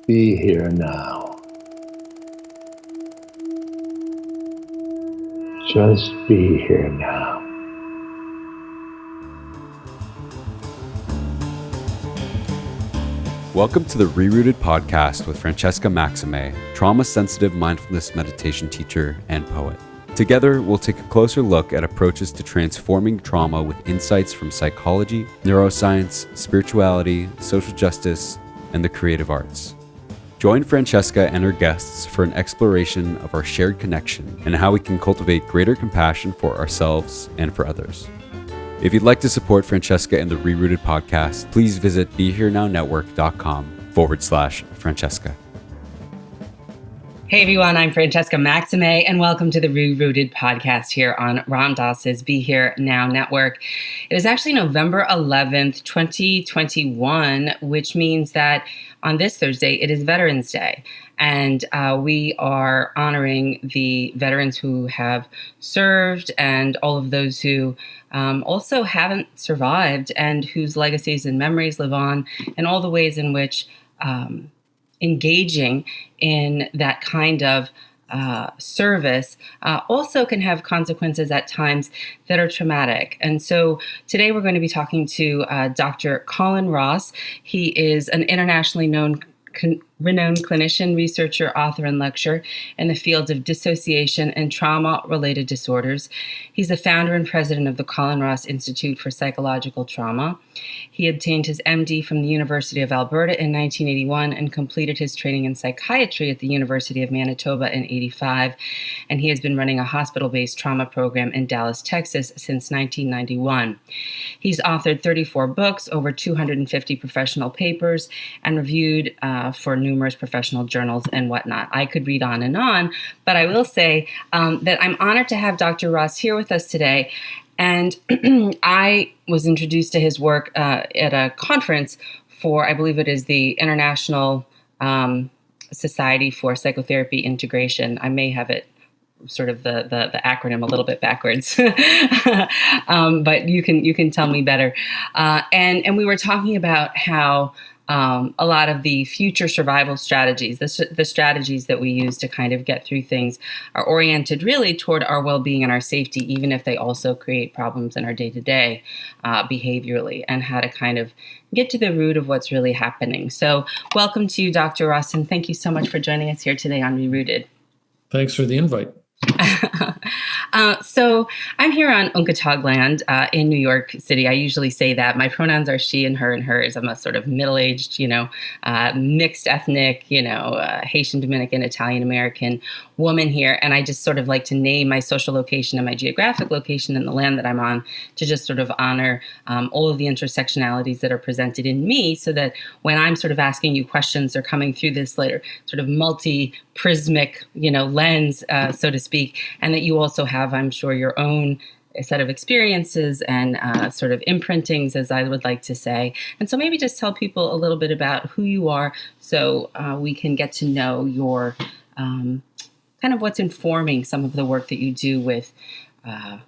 Be here now. Just be here now. Welcome to the ReRooted Podcast with Francesca Maximé, trauma-sensitive mindfulness meditation teacher and poet. Together, we'll take a closer look at approaches to transforming trauma with insights from psychology, neuroscience, spirituality, social justice, and the creative arts. Join Francesca and her guests for an exploration of our shared connection and how we can cultivate greater compassion for ourselves and for others. If you'd like to support Francesca and the ReRooted Podcast, please visit BeHereNowNetwork.com/Francesca. Hey everyone, I'm Francesca Maximé, and welcome to the ReRooted Podcast here on Ram Dass's Be Here Now Network. It is actually November 11th, 2021, which means that on this Thursday, it is Veterans Day. And we are honoring the veterans who have served and all of those who also haven't survived and whose legacies and memories live on, and all the ways in which engaging in that kind of service also can have consequences at times that are traumatic. And so today we're going to be talking to Dr. Colin Ross. He is an internationally renowned clinician, researcher, author, and lecturer in the fields of dissociation and trauma-related disorders. He's the founder and president of the Colin Ross Institute for Psychological Trauma. He obtained his MD from the University of Alberta in 1981 and completed his training in psychiatry at the University of Manitoba in 1985. And he has been running a hospital-based trauma program in Dallas, Texas since 1991. He's authored 34 books, over 250 professional papers, and reviewed for numerous professional journals and whatnot. I could read on, but I will say that I'm honored to have Dr. Ross here with us today. And I was introduced to his work at a conference for, I believe it is the International Society for Psychotherapy Integration. I may have it sort of the acronym a little bit backwards, but you can tell me better. And we were talking about how a lot of the future survival strategies, the strategies that we use to kind of get through things, are oriented really toward our well-being and our safety, even if they also create problems in our day-to-day behaviorally, and how to kind of get to the root of what's really happening. So welcome to you, Dr. Ross, and thank you so much for joining us here today on ReRooted. Thanks for the invite. So I'm here on Onkatag land in New York City. I usually say that. My pronouns are she and hers. I'm a sort of middle-aged, mixed ethnic, Haitian, Dominican, Italian American woman here. And I just sort of like to name my social location and my geographic location and the land that I'm on to just sort of honor all of the intersectionalities that are presented in me, so that when I'm sort of asking you questions, they're coming through this later sort of multi-prismic, lens, so to speak, and that you also have, I'm sure, your own set of experiences and sort of imprintings, as I would like to say. And so maybe just tell people a little bit about who you are, so we can get to know your kind of what's informing some of the work that you do with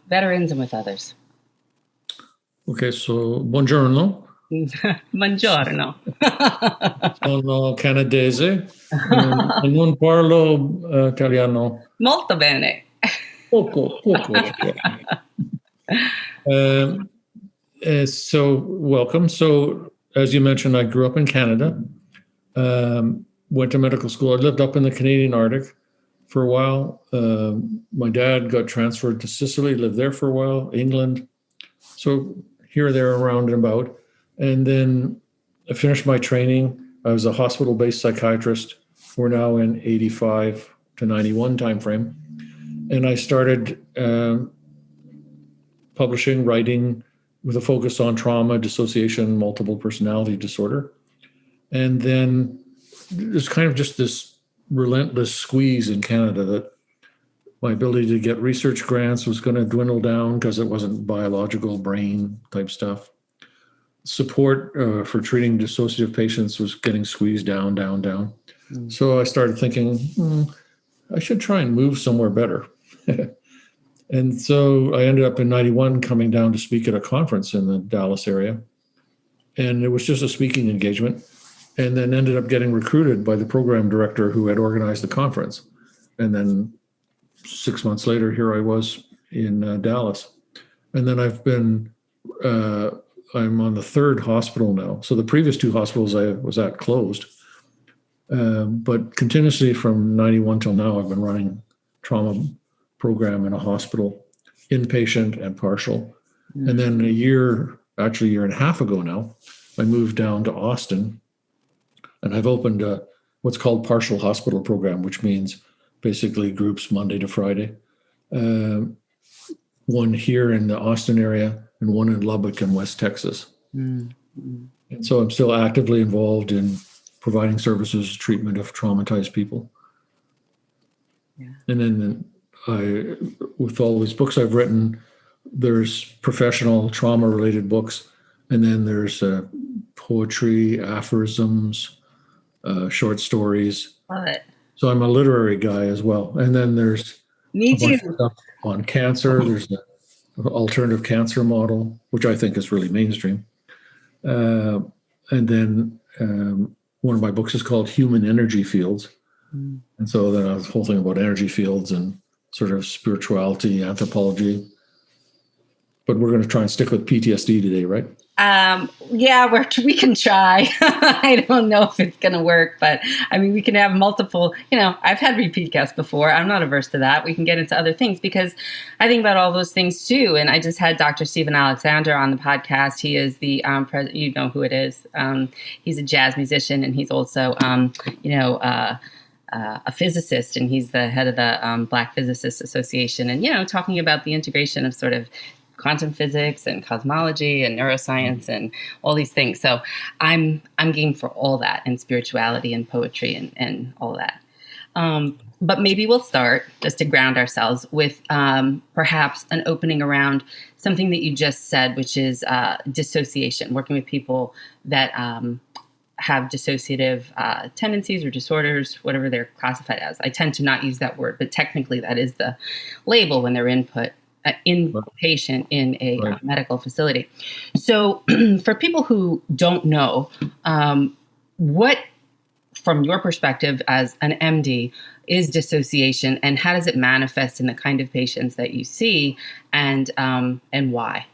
veterans and with others. Okay, so buongiorno. Buongiorno. Sono canadese e non parlo italiano. Molto bene. Poco. So welcome. So as you mentioned, I grew up in Canada, went to medical school. I lived up in the Canadian Arctic for a while. My dad got transferred to Sicily, lived there for a while, England. So here, there, around and about. And then I finished my training. I was a hospital-based psychiatrist. We're now in 85 to 91 timeframe. And I started publishing, writing with a focus on trauma, dissociation, multiple personality disorder. And then there's kind of just this relentless squeeze in Canada that my ability to get research grants was going to dwindle down because it wasn't biological brain type stuff. Support for treating dissociative patients was getting squeezed down. So I started thinking, I should try and move somewhere better. And so I ended up in 91 coming down to speak at a conference in the Dallas area. And it was just a speaking engagement. and then ended up getting recruited by the program director who had organized the conference. And then 6 months later, here I was in Dallas. And then I'm on the third hospital now. So the previous two hospitals I was at closed. But continuously from 91 till now, I've been running trauma program in a hospital, inpatient and partial. And then a year and a half ago now, I moved down to Austin, and I've opened what's called partial hospital program, which means basically groups Monday to Friday. One here in the Austin area and one in Lubbock in West Texas. Mm-hmm. And so I'm still actively involved in providing services, treatment of traumatized people. Yeah. And then with all these books I've written, there's professional trauma-related books, and then there's poetry, aphorisms, short stories. Love it. So I'm a literary guy as well. And then there's Me too. Stuff on cancer. There's the alternative cancer model, which I think is really mainstream. And then one of my books is called Human Energy Fields. Mm. And so then the whole thing about energy fields and sort of spirituality, anthropology. But we're going to try and stick with PTSD today, right? Yeah, we can try. I don't know if it's going to work, but I mean, we can have multiple, I've had repeat guests before. I'm not averse to that. We can get into other things because I think about all those things too. And I just had Dr. Stephen Alexander on the podcast. He is the, you know who it is. He's a jazz musician, and he's also, a physicist, and he's the head of the Black Physicists Association, and, talking about the integration of sort of quantum physics and cosmology and neuroscience and all these things. So I'm game for all that, and spirituality and poetry and all that. But maybe we'll start, just to ground ourselves, with perhaps an opening around something that you just said, which is dissociation, working with people that have dissociative tendencies or disorders, whatever they're classified as. I tend to not use that word, but technically that is the label when they're inpatient in a medical facility. So for people who don't know, what, from your perspective as an MD, is dissociation, and how does it manifest in the kind of patients that you see, and why?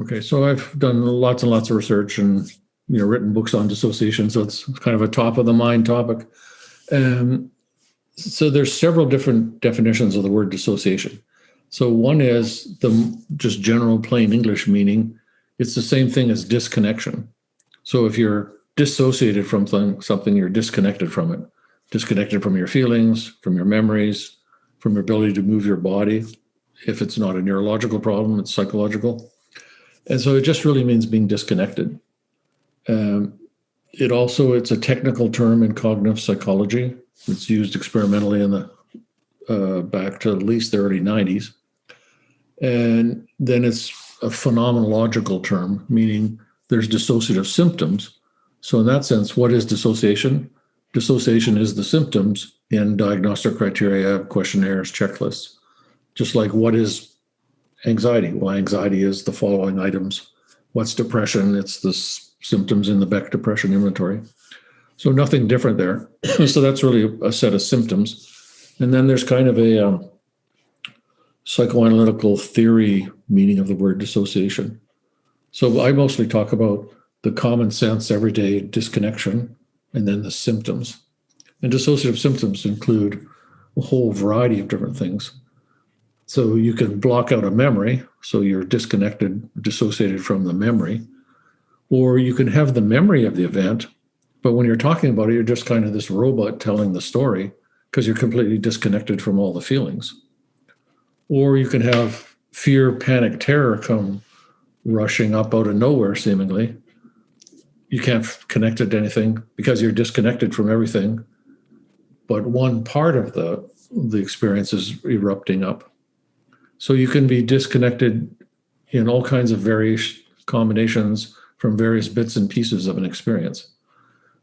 Okay, so I've done lots and lots of research and written books on dissociation, so it's kind of a top of the mind topic. So there's several different definitions of the word dissociation. So one is the just general plain English meaning. It's the same thing as disconnection. So if you're dissociated from something, you're disconnected from it, disconnected from your feelings, from your memories, from your ability to move your body. If it's not a neurological problem, it's psychological. And so it just really means being disconnected. It's a technical term in cognitive psychology. It's used experimentally in the back to at least the early 90s. And then it's a phenomenological term, meaning there's dissociative symptoms. So in that sense, what is dissociation? Dissociation is the symptoms in diagnostic criteria, questionnaires, checklists. Just like what is anxiety? Well, anxiety is the following items. What's depression? It's the symptoms in the Beck Depression Inventory. So nothing different there. So that's really a set of symptoms. And then there's kind of a psychoanalytical theory meaning of the word dissociation. So I mostly talk about the common sense, everyday disconnection, and then the symptoms. And dissociative symptoms include a whole variety of different things. So you can block out a memory, so you're disconnected, dissociated from the memory, or you can have the memory of the event, but when you're talking about it, you're just kind of this robot telling the story because you're completely disconnected from all the feelings. Or you can have fear, panic, terror come rushing up out of nowhere, seemingly. You can't connect it to anything because you're disconnected from everything. But one part of the experience is erupting up. So you can be disconnected in all kinds of various combinations from various bits and pieces of an experience.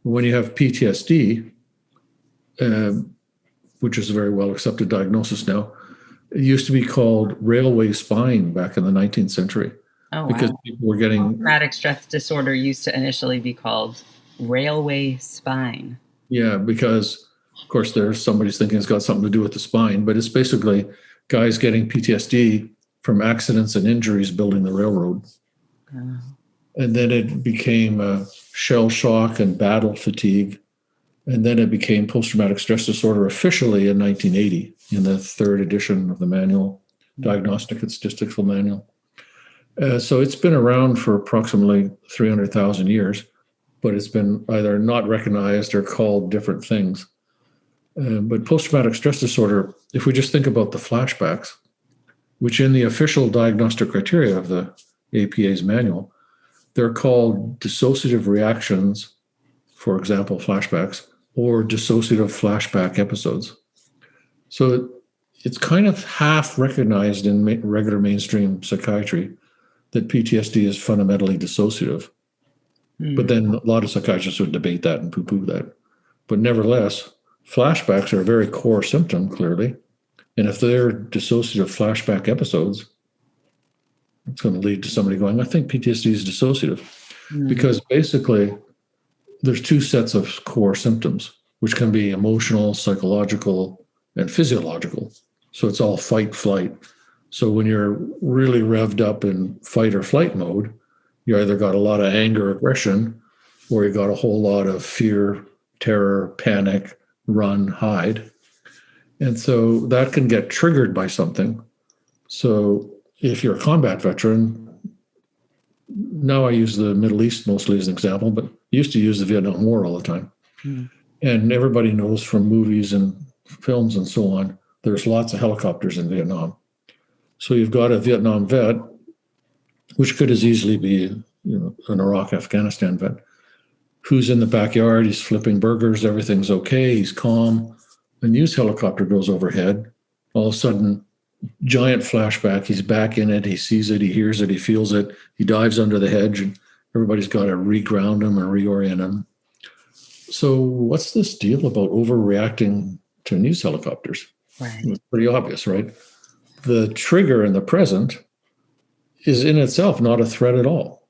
When you have PTSD, which is a very well accepted diagnosis now, it used to be called railway spine back in the 19th century. Oh, wow. Because people were getting... Traumatic stress disorder used to initially be called railway spine. Yeah, because of course there's somebody's thinking it's got something to do with the spine, but it's basically guys getting PTSD from accidents and injuries building the railroad. Oh. And then it became shell shock and battle fatigue. And then it became post-traumatic stress disorder officially in 1980 in the third edition of the manual, Diagnostic and Statistical Manual. So it's been around for approximately 300,000 years, but it's been either not recognized or called different things. But post-traumatic stress disorder, if we just think about the flashbacks, which in the official diagnostic criteria of the APA's manual, they're called dissociative reactions, for example, flashbacks, or dissociative flashback episodes. So it's kind of half recognized in regular mainstream psychiatry that PTSD is fundamentally dissociative. But then a lot of psychiatrists would debate that and poo-poo that. But nevertheless, flashbacks are a very core symptom, clearly. And if they're dissociative flashback episodes, it's going to lead to somebody going, I think PTSD is dissociative. Because basically, there's two sets of core symptoms, which can be emotional, psychological, and physiological. So it's all fight, flight. So when you're really revved up in fight or flight mode, you either got a lot of anger, aggression, or you got a whole lot of fear, terror, panic, run, hide. And so that can get triggered by something. So if you're a combat veteran, now I use the Middle East mostly as an example, but I used to use the Vietnam War all the time. And everybody knows from movies and films and so on, there's lots of helicopters in Vietnam. So you've got a Vietnam vet, which could as easily be, an Iraq, Afghanistan vet, who's in the backyard, he's flipping burgers, everything's okay, he's calm. A news helicopter goes overhead. All of a sudden, giant flashback, he's back in it, he sees it, he hears it, he feels it, he dives under the hedge, and everybody's got to reground him and reorient him. So what's this deal about overreacting to news helicopters? Right. It's pretty obvious, right? The trigger in the present is in itself not a threat at all.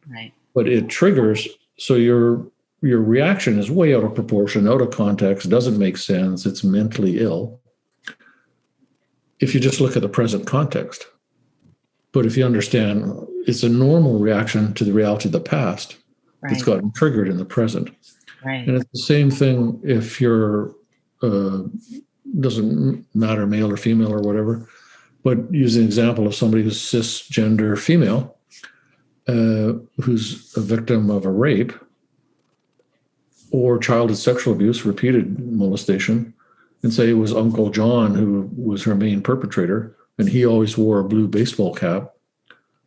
Right. But it triggers, so your reaction is way out of proportion, out of context, doesn't make sense, it's mentally ill. If you just look at the present context. But if you understand it's a normal reaction to the reality of the past, it's gotten triggered in the present. Right. And it's the same thing if you're, doesn't matter male or female or whatever, but use an example of somebody who's cisgender female, who's a victim of a rape or childhood sexual abuse, repeated molestation, and say it was Uncle John who was her main perpetrator, and he always wore a blue baseball cap.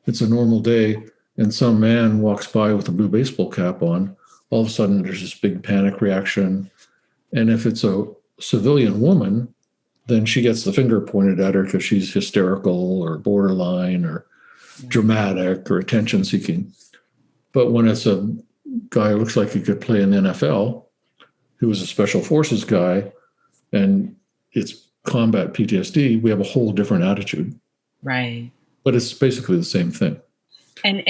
It's a normal day, and some man walks by with a blue baseball cap on. All of a sudden, there's this big panic reaction. And if it's a civilian woman, then she gets the finger pointed at her because she's hysterical or borderline or dramatic or attention-seeking. But when it's a guy who looks like he could play in the NFL, who was a special forces guy, and it's combat PTSD, we have a whole different attitude. Right. But it's basically the same thing. And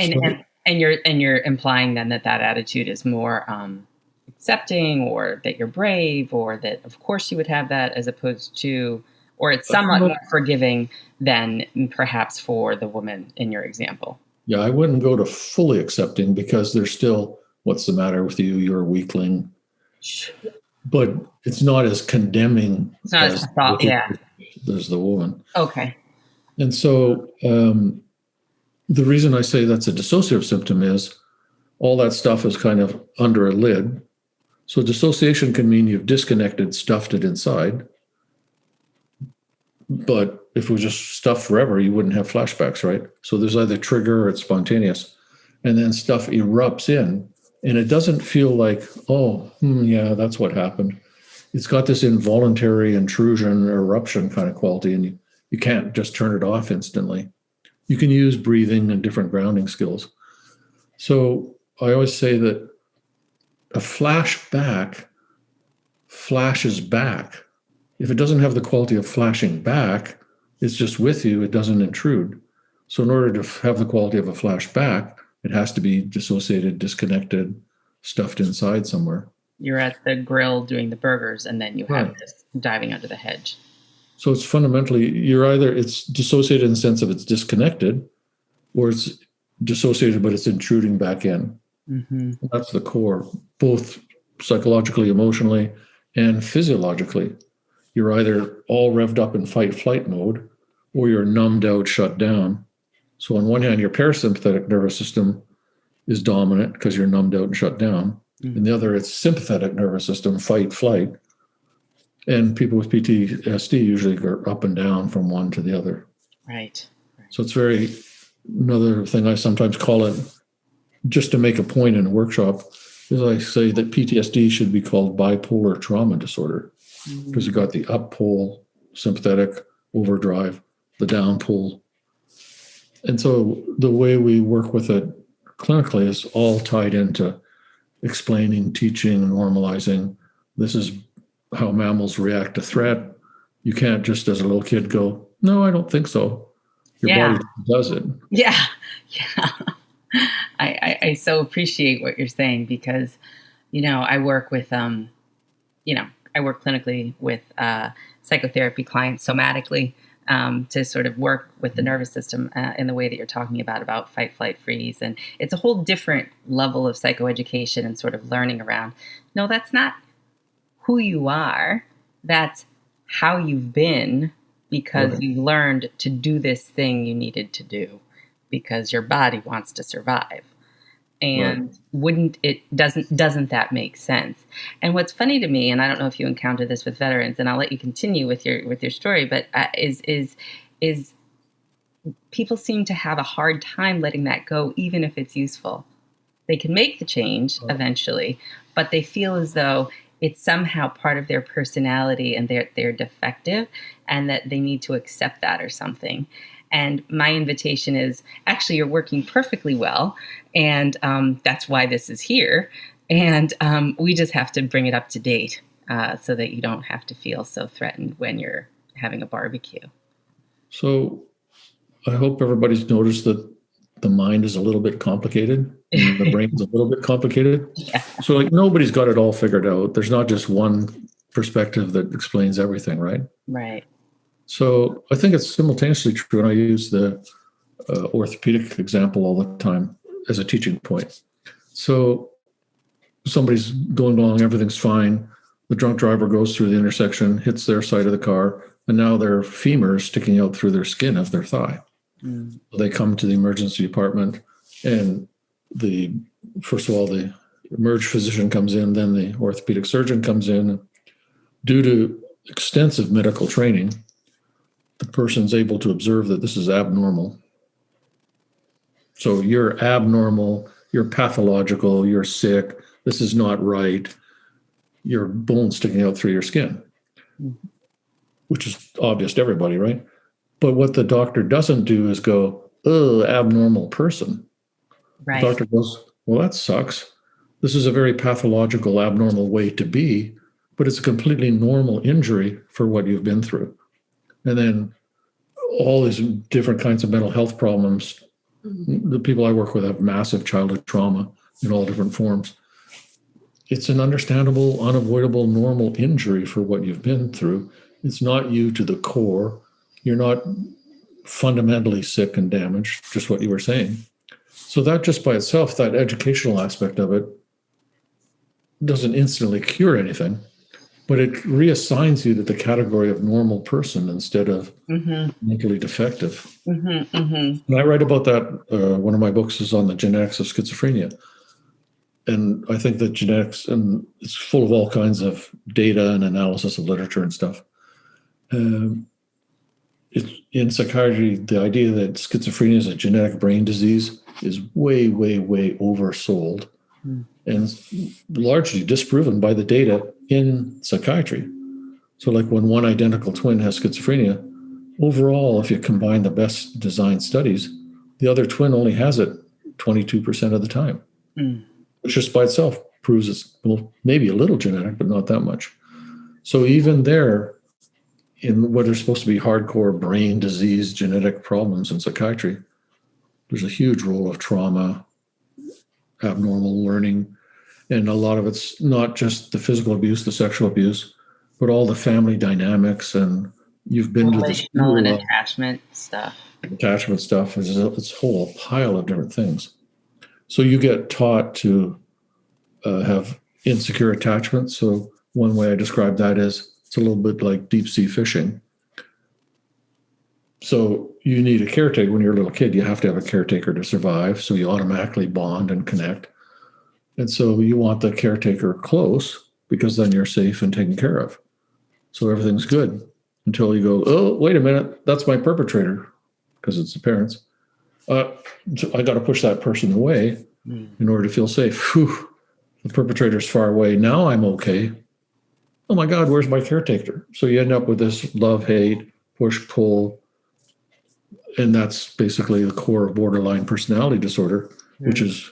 you're implying then that attitude is more accepting, or that you're brave, or that of course you would have that, as opposed to, or it's somewhat more forgiving than perhaps for the woman in your example. Yeah, I wouldn't go to fully accepting, because there's still, what's the matter with you? You're a weakling. But it's not as condemning. It's not as thought, yeah. There's the woman. Okay. And so the reason I say that's a dissociative symptom is all that stuff is kind of under a lid. So dissociation can mean you've disconnected, stuffed it inside. But if it was just stuffed forever, you wouldn't have flashbacks, right? So there's either trigger or it's spontaneous. And then stuff erupts in. And it doesn't feel like, yeah, that's what happened. It's got this involuntary intrusion, eruption kind of quality, and you can't just turn it off instantly. You can use breathing and different grounding skills. So I always say that a flashback flashes back. If it doesn't have the quality of flashing back, it's just with you, it doesn't intrude. So in order to have the quality of a flashback, it has to be dissociated, disconnected, stuffed inside somewhere. You're at the grill doing the burgers, and then you have Right. this diving under the hedge. So it's fundamentally, it's dissociated in the sense of it's disconnected, or it's dissociated, but it's intruding back in. Mm-hmm. That's the core, both psychologically, emotionally, and physiologically. You're either all revved up in fight-flight mode, or you're numbed out, shut down. So on one hand, your parasympathetic nervous system is dominant because you're numbed out and shut down. Mm-hmm. And the other, it's sympathetic nervous system, fight, flight. And people with PTSD usually go up and down from one to the other. Right. So it's another thing I sometimes call it, just to make a point in a workshop, is I say that PTSD should be called bipolar trauma disorder, because you've got the up pole, sympathetic, overdrive, the down pole. And so the way we work with it clinically is all tied into explaining, teaching, normalizing. This is how mammals react to threat. You can't just, as a little kid, go, no, I don't think so. Your body does it. Yeah. I so appreciate what you're saying, because, I work with, I work clinically with psychotherapy clients somatically, to sort of work with the nervous system in the way that you're talking about fight, flight, freeze. And it's a whole different level of psychoeducation and sort of learning around, no, that's not who you are. That's how you've been, because you've learned to do this thing you needed to do because your body wants to survive. And doesn't that make sense? And what's funny to me, and I don't know if you encounter this with veterans, and I'll let you continue with your story, but is people seem to have a hard time letting that go, even if it's useful. They can make the change eventually, but they feel as though it's somehow part of their personality and they're defective, and that they need to accept that or something. And my invitation is, actually, you're working perfectly well. And that's why this is here. And we just have to bring it up to date so that you don't have to feel so threatened when you're having a barbecue. So I hope everybody's noticed that the mind is a little bit complicated and the brain's a little bit complicated. Yeah. So nobody's got it all figured out. There's not just one perspective that explains everything, right? Right. So I think it's simultaneously true, and I use the orthopedic example all the time as a teaching point. So somebody's going along, everything's fine. The drunk driver goes through the intersection, hits their side of the car, and now their femur is sticking out through their skin of their thigh. Mm. So they come to the emergency department, and first of all, the emerge physician comes in, then the orthopedic surgeon comes in. Due to extensive medical training, the person's able to observe that this is abnormal. So you're abnormal, you're pathological, you're sick, this is not right. Your bone sticking out through your skin, which is obvious to everybody, right? But what the doctor doesn't do is go, oh, abnormal person. Right. The doctor goes, well, that sucks. This is a very pathological, abnormal way to be, but it's a completely normal injury for what you've been through. And then all these different kinds of mental health problems. The people I work with have massive childhood trauma in all different forms. It's an understandable, unavoidable, normal injury for what you've been through. It's not you to the core. You're not fundamentally sick and damaged, just what you were saying. So that just by itself, that educational aspect of it, doesn't instantly cure anything, but it reassigns you to the category of normal person instead of mentally defective. Mm-hmm, mm-hmm. And I write about that. One of my books is on the genetics of schizophrenia. And I think that genetics, and it's full of all kinds of data and analysis of literature and stuff. It's, in psychiatry, the idea that schizophrenia is a genetic brain disease is way, way, way oversold. And largely disproven by the data in psychiatry. So like when one identical twin has schizophrenia, overall, if you combine the best designed studies, the other twin only has it 22% of the time, which just by itself proves it's maybe a little genetic, but not that much. So even there, in what are supposed to be hardcore brain disease genetic problems in psychiatry, there's a huge role of trauma, abnormal learning. And a lot of it's not just the physical abuse, the sexual abuse, but all the family dynamics. And you've been to the Relational and school attachment stuff. attachment stuff. It's a whole pile of different things. So you get taught to have insecure attachment. So one way I describe that is it's a little bit like deep sea fishing. So you need a caretaker. When you're a little kid, you have to have a caretaker to survive. So you automatically bond and connect. And so you want the caretaker close because then you're safe and taken care of. So everything's good until you go, oh, wait a minute, that's my perpetrator, because it's the parents. So I got to push that person away in order to feel safe. Whew, the perpetrator's far away. Now I'm okay. Oh my God, where's my caretaker? So you end up with this love, hate, push, pull. And that's basically the core of borderline personality disorder, which is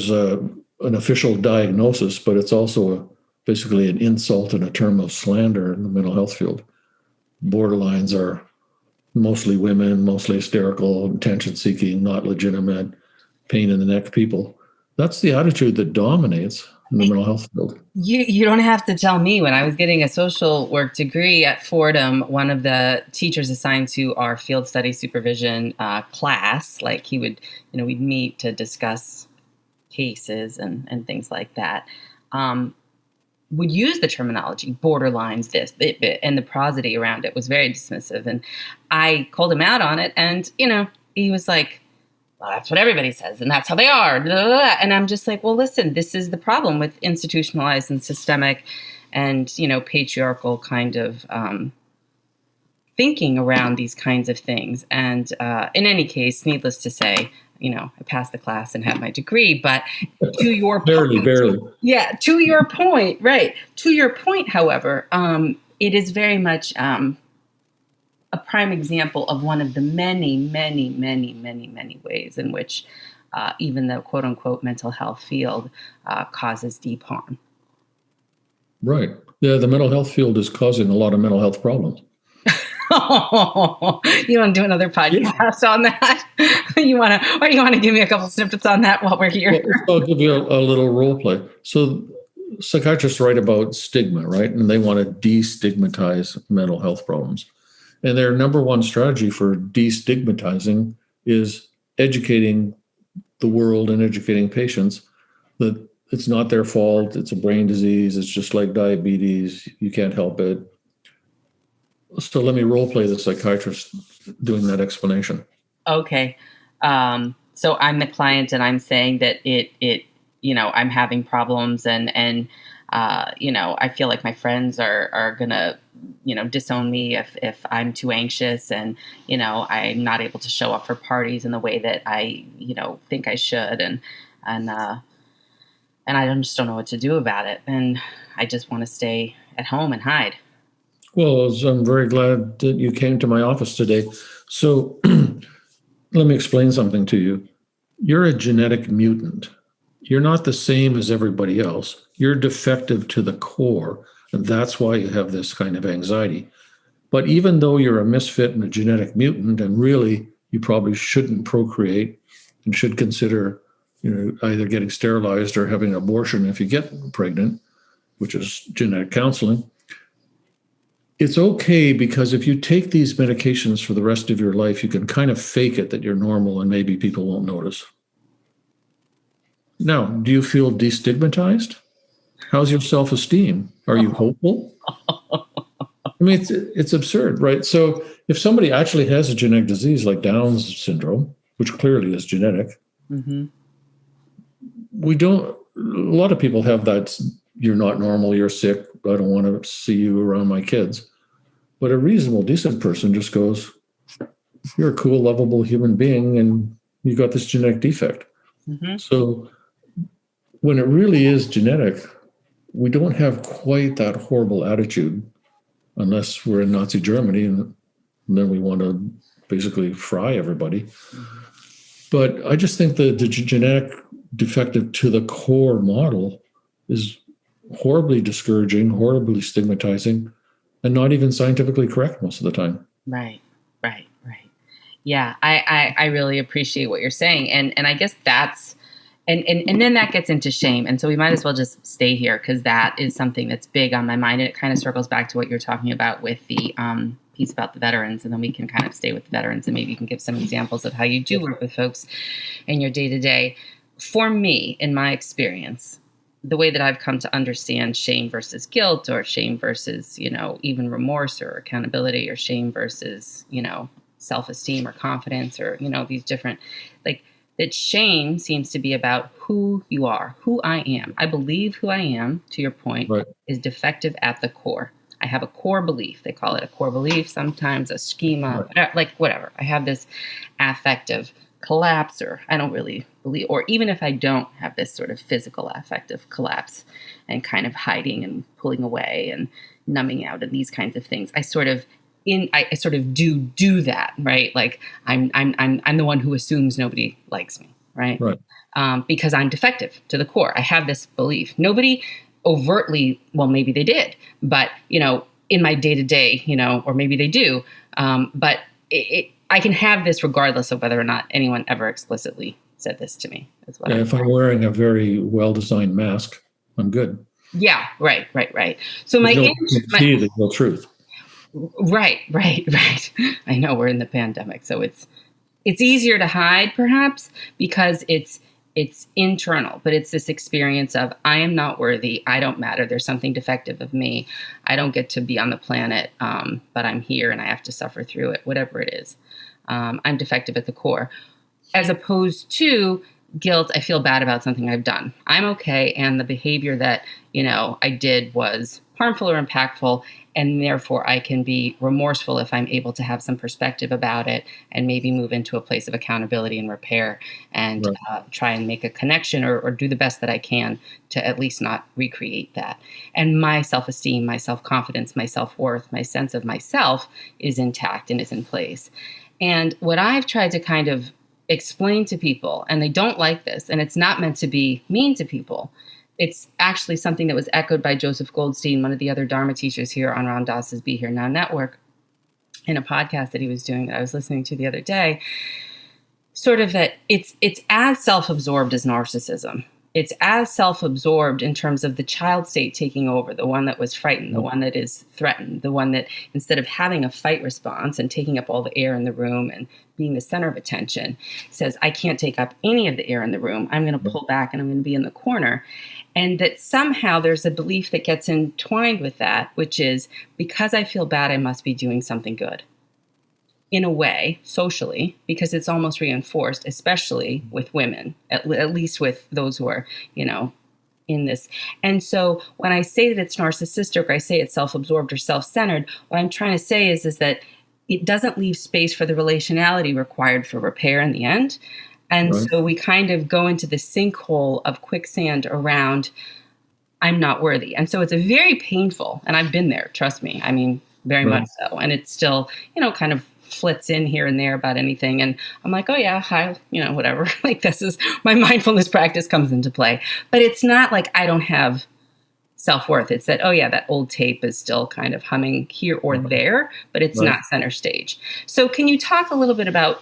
an official diagnosis, but it's also basically an insult and a term of slander in the mental health field. Borderlines are mostly women, mostly hysterical, attention-seeking, not legitimate, pain in the neck people. That's the attitude that dominates in the mental health field. You don't have to tell me. When I was getting a social work degree at Fordham, one of the teachers assigned to our field study supervision class, like he would, we'd meet to discuss cases and things like that, would use the terminology borderlines, this, and the prosody around it was very dismissive. And I called him out on it. And, he was like, well, that's what everybody says, and that's how they are. Blah, blah, blah. And I'm just like, well, listen, this is the problem with institutionalized and systemic and, patriarchal kind of thinking around these kinds of things. And in any case, needless to say, I passed the class and have my degree, but to your point, barely. Yeah, to your point, right. To your point, however, it is very much a prime example of one of the many, many, many, many, many ways in which even the quote unquote mental health field causes deep harm. Right. Yeah, the mental health field is causing a lot of mental health problems. You want to do another podcast on that? You want to give me a couple snippets on that while we're here? Well, I'll give you a little role play. So psychiatrists write about stigma, right? And they want to destigmatize mental health problems. And their number one strategy for destigmatizing is educating the world and educating patients that it's not their fault. It's a brain disease. It's just like diabetes. You can't help it. So let me role play the psychiatrist doing that explanation. Okay. So I'm the client and I'm saying that I'm having problems and I feel like my friends are going to, disown me if I'm too anxious and, I'm not able to show up for parties in the way that I, think I should. And I just don't know what to do about it. And I just want to stay at home and hide. Well, I'm very glad that you came to my office today. So let me explain something to you. You're a genetic mutant. You're not the same as everybody else. You're defective to the core, and that's why you have this kind of anxiety. But even though you're a misfit and a genetic mutant, and really you probably shouldn't procreate and should consider either getting sterilized or having an abortion if you get pregnant, which is genetic counseling, it's okay because if you take these medications for the rest of your life, you can kind of fake it that you're normal and maybe people won't notice. Now, do you feel destigmatized? How's your self-esteem? Are you hopeful? I mean, it's absurd, right? So if somebody actually has a genetic disease like Down's syndrome, which clearly is genetic, a lot of people have that, you're not normal, you're sick, I don't want to see you around my kids. But a reasonable, decent person just goes, you're a cool, lovable human being, and you got this genetic defect. So when it really is genetic, we don't have quite that horrible attitude unless we're in Nazi Germany and then we want to basically fry everybody. But I just think that the genetic defective to the core model is horribly discouraging, horribly stigmatizing, and not even scientifically correct most of the time. Right. Yeah, I really appreciate what you're saying. And I guess that's, And then that gets into shame. And so we might as well just stay here because that is something that's big on my mind. And it kind of circles back to what you're talking about with the piece about the veterans. And then we can kind of stay with the veterans and maybe you can give some examples of how you do work with folks in your day-to-day. For me, in my experience, the way that I've come to understand shame versus guilt, or shame versus, even remorse or accountability, or shame versus, self-esteem or confidence, or, these different, that shame seems to be about who you are, who I am. I believe who I am, to your point, Right. is defective at the core. I have a core belief. They call it a core belief, sometimes a schema, whatever. I have this affective collapse, or I don't really believe, or even if I don't have this sort of physical affective collapse and kind of hiding and pulling away and numbing out and these kinds of things, I sort of do that, right? Like I'm the one who assumes nobody likes me, right? Right. Because I'm defective to the core. I have this belief. Nobody overtly, well, maybe they did, but in my day to day, or maybe they do, but I can have this regardless of whether or not anyone ever explicitly said this to me. If I'm wearing a very well-designed mask, I'm good. Yeah, right. So see the real truth. Right. I know we're in the pandemic, so it's easier to hide perhaps because it's internal, but it's this experience of I am not worthy. I don't matter. There's something defective of me. I don't get to be on the planet, but I'm here and I have to suffer through it, whatever it is. I'm defective at the core. As opposed to guilt, I feel bad about something I've done. I'm okay, and the behavior that, I did was harmful or impactful, and therefore I can be remorseful if I'm able to have some perspective about it and maybe move into a place of accountability and repair and try and make a connection or do the best that I can to at least not recreate that. And my self-esteem, my self-confidence, my self-worth, my sense of myself is intact and is in place. And what I've tried to kind of explain to people, and they don't like this, and it's not meant to be mean to people. It's actually something that was echoed by Joseph Goldstein, one of the other Dharma teachers here on Ram Dass's Be Here Now network, in a podcast that he was doing that I was listening to the other day, sort of that it's as self-absorbed as narcissism. It's as self-absorbed in terms of the child state taking over, the one that was frightened, the one that is threatened, the one that instead of having a fight response and taking up all the air in the room and being the center of attention, says, I can't take up any of the air in the room. I'm going to pull back and I'm going to be in the corner. And that somehow there's a belief that gets entwined with that, which is because I feel bad, I must be doing something good. In a way, socially, because it's almost reinforced, especially with women, at least with those who are, in this. And so when I say that it's narcissistic, or I say it's self-absorbed or self-centered, what I'm trying to say is that it doesn't leave space for the relationality required for repair in the end. And so we kind of go into the sinkhole of quicksand around, I'm not worthy. And so it's a very painful, and I've been there, trust me. I mean, very much so. And it's still, kind of flits in here and there about anything. And I'm like, oh yeah, hi, whatever. Like this is my mindfulness practice comes into play. But it's not like I don't have self-worth. It's that, oh yeah, that old tape is still kind of humming here or there, but it's not center stage. So can you talk a little bit about,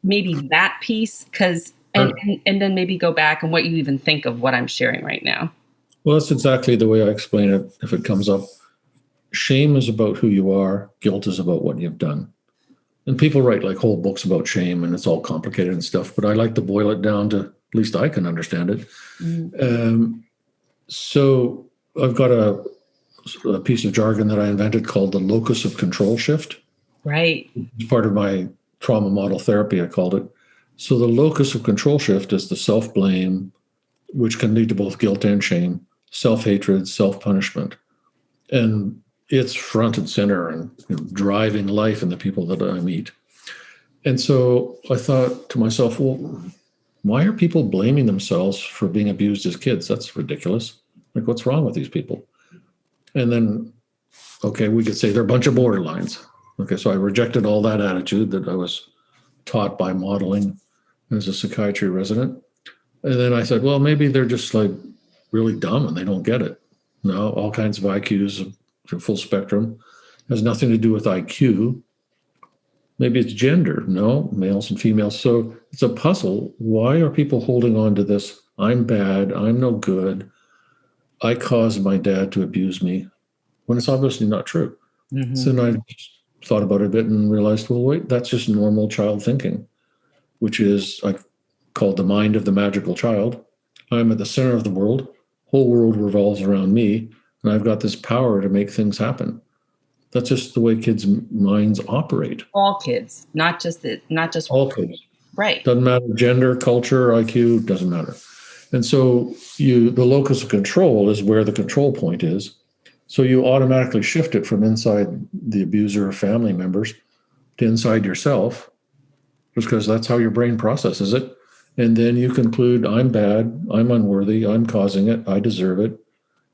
maybe that piece? And then maybe go back and what you even think of what I'm sharing right now. Well, that's exactly the way I explain it if it comes up. Shame is about who you are. Guilt is about what you've done. And people write like whole books about shame and it's all complicated and stuff, but I like to boil it down to at least I can understand it. Mm-hmm. So I've got a piece of jargon that I invented called the Locus-of-Control Shift. Right. It's part of my trauma model therapy, I called it. So the Locus-of-Control Shift is the self-blame, which can lead to both guilt and shame, self-hatred, self-punishment. And it's front and center and driving life in the people that I meet. And so I thought to myself, well, why are people blaming themselves for being abused as kids? That's ridiculous. Like, what's wrong with these people? And then, okay, we could say they're a bunch of borderlines. Okay, so I rejected all that attitude that I was taught by modeling as a psychiatry resident. And then I said, well, maybe they're just like really dumb and they don't get it. No, all kinds of IQs, full spectrum. It has nothing to do with IQ. Maybe it's gender. No, males and females. So it's a puzzle. Why are people holding on to this? I'm bad. I'm no good. I caused my dad to abuse me, when it's obviously not true. Mm-hmm. So then I thought about it a bit and realized, well, wait, that's just normal child thinking, which is called the mind of the magical child. I'm at the center of the world. Whole world revolves around me, and I've got this power to make things happen. That's just the way kids' minds operate. All kids, not just all kids. Right. Doesn't matter gender, culture, IQ, doesn't matter. And so the locus of control is where the control point is. So you automatically shift it from inside the abuser or family members to inside yourself, just because that's how your brain processes it. And then you conclude, I'm bad, I'm unworthy, I'm causing it, I deserve it.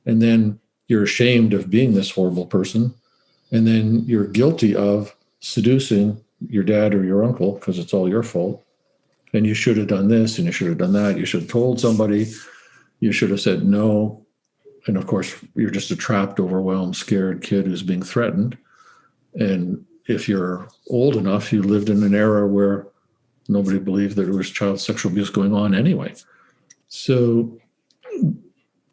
And then you're ashamed of being this horrible person. And then you're guilty of seducing your dad or your uncle because it's all your fault. And you should have done this and you should have done that. You should have told somebody. You should have said no. And of course, you're just a trapped, overwhelmed, scared kid who's being threatened. And if you're old enough, you lived in an era where nobody believed that there was child sexual abuse going on anyway. So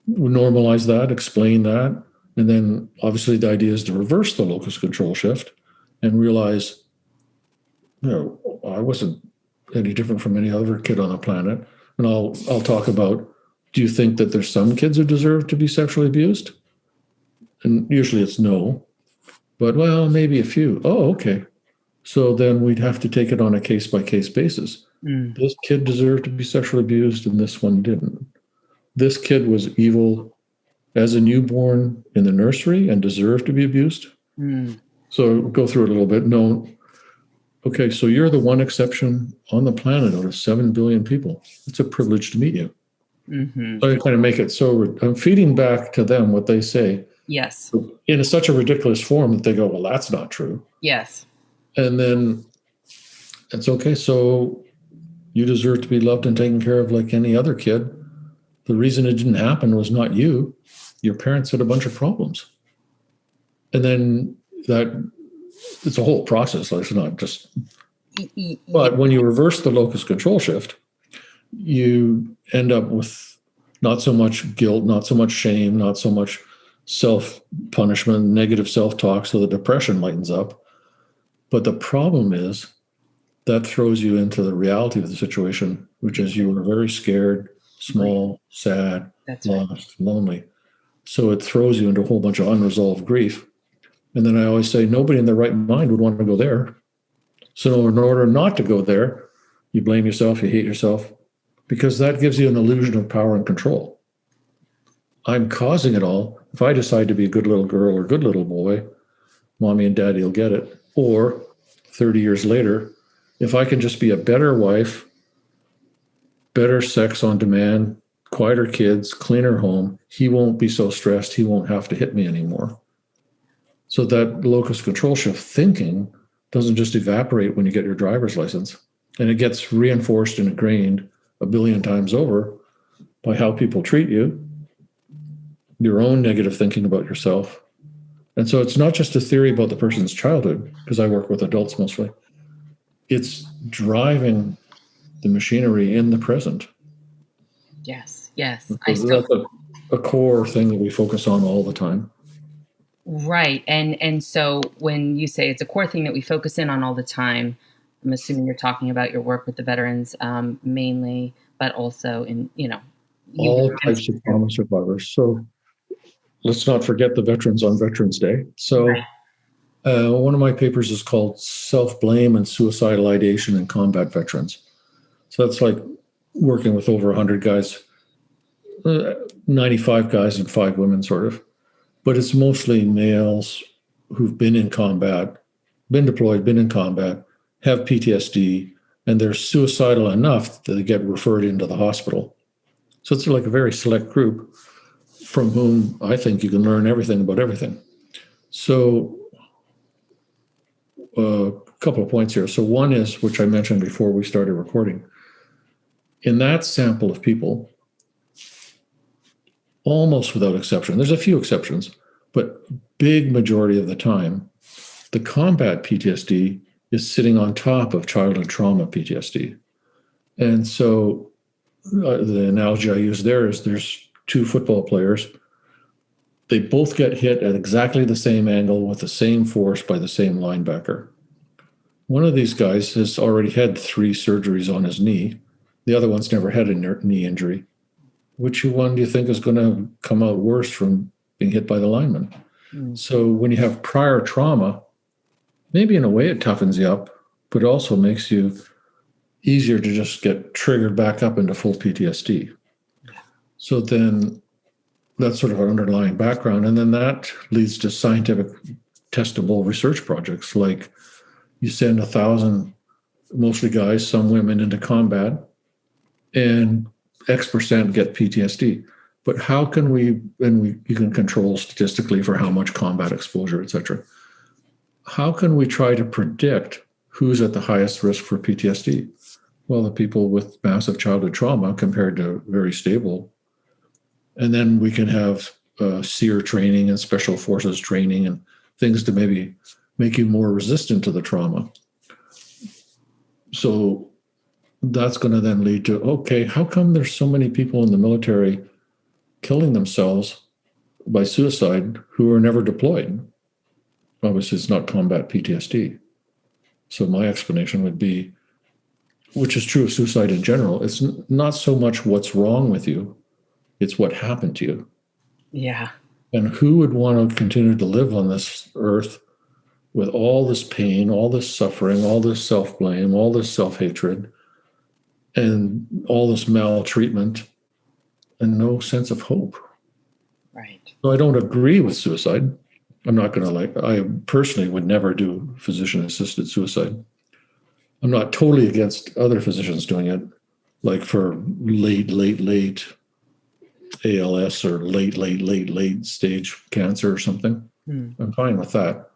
we normalize that, explain that. And then obviously the idea is to reverse the locus control shift and realize, I wasn't any different from any other kid on the planet. And I'll talk about, do you think that there's some kids who deserve to be sexually abused? And usually it's no, but well, maybe a few. Oh, okay. So then we'd have to take it on a case-by-case basis. This kid deserved to be sexually abused and this one didn't. This kid was evil as a newborn in the nursery and deserved to be abused. So go through it a little bit. No. Okay, so you're the one exception on the planet out of 7 billion people. It's a privilege to meet you. Mm-hmm. So I kind of make it so I'm feeding back to them what they say. Yes. In such a ridiculous form that they go, well, that's not true. Yes. And then it's okay. So you deserve to be loved and taken care of like any other kid. The reason it didn't happen was not you. Your parents had a bunch of problems. And then it's a whole process. Like, it's not just, but when you reverse the locus control shift, you end up with not so much guilt, not so much shame, not so much self-punishment, negative self-talk, so the depression lightens up. But the problem is that throws you into the reality of the situation, which is you were very scared, small, sad, lost, lonely. So it throws you into a whole bunch of unresolved grief. And then I always say, nobody in their right mind would want to go there. So in order not to go there, you blame yourself, you hate yourself, because that gives you an illusion of power and control. I'm causing it all. If I decide to be a good little girl or good little boy, mommy and daddy will get it. Or 30 years later, if I can just be a better wife, better sex on demand, quieter kids, cleaner home, he won't be so stressed. He won't have to hit me anymore. So that locus control shift thinking doesn't just evaporate when you get your driver's license. And it gets reinforced and ingrained 1 billion times over by how people treat you, your own negative thinking about yourself. And so it's not just a theory about the person's childhood, because I work with adults mostly. It's driving the machinery in the present. Yes, yes. That's a core thing that we focus on all the time. Right. And so when you say it's a core thing that we focus in on all the time, I'm assuming you're talking about your work with the veterans mainly, but also in, all types of trauma survivors. So let's not forget the veterans on Veterans Day. So one of my papers is called Self-Blame and Suicidal Ideation in Combat Veterans. So that's like working with over 100 guys, 95 guys and 5 women sort of. But it's mostly males who've been in combat, been deployed, been in combat, have PTSD, and they're suicidal enough that they get referred into the hospital. So it's like a very select group from whom I think you can learn everything about everything. So a couple of points here. So one is, which I mentioned before we started recording, in that sample of people, almost without exception, there's a few exceptions, but big majority of the time, the combat PTSD is sitting on top of childhood trauma PTSD. And so the analogy I use there is there's two football players. They both get hit at exactly the same angle with the same force by the same linebacker. One of these guys has already had 3 surgeries on his knee. The other one's never had a knee injury. Which one do you think is going to come out worse from being hit by the lineman? So when you have prior trauma, maybe in a way it toughens you up, but it also makes you easier to just get triggered back up into full PTSD. So then that's sort of an underlying background. And then that leads to scientific testable research projects. Like you send 1,000, mostly guys, some women, into combat, and X% get PTSD. But how can we, and you can control statistically for how much combat exposure, et cetera. How can we try to predict who's at the highest risk for PTSD? Well, the people with massive childhood trauma compared to very stable. And then we can have SEER training and special forces training and things to maybe make you more resistant to the trauma. So that's going to then lead to, okay, how come there's so many people in the military killing themselves by suicide who are never deployed? Obviously, it's not combat PTSD. So my explanation would be, which is true of suicide in general, it's not so much what's wrong with you, it's what happened to you. Yeah. And who would want to continue to live on this earth with all this pain, all this suffering, all this self-blame, all this self-hatred, and all this maltreatment, and no sense of hope? Right. So I don't agree with suicide. I'm not going to I personally would never do physician-assisted suicide. I'm not totally against other physicians doing it, like for late ALS or late stage cancer or something. I'm fine with that.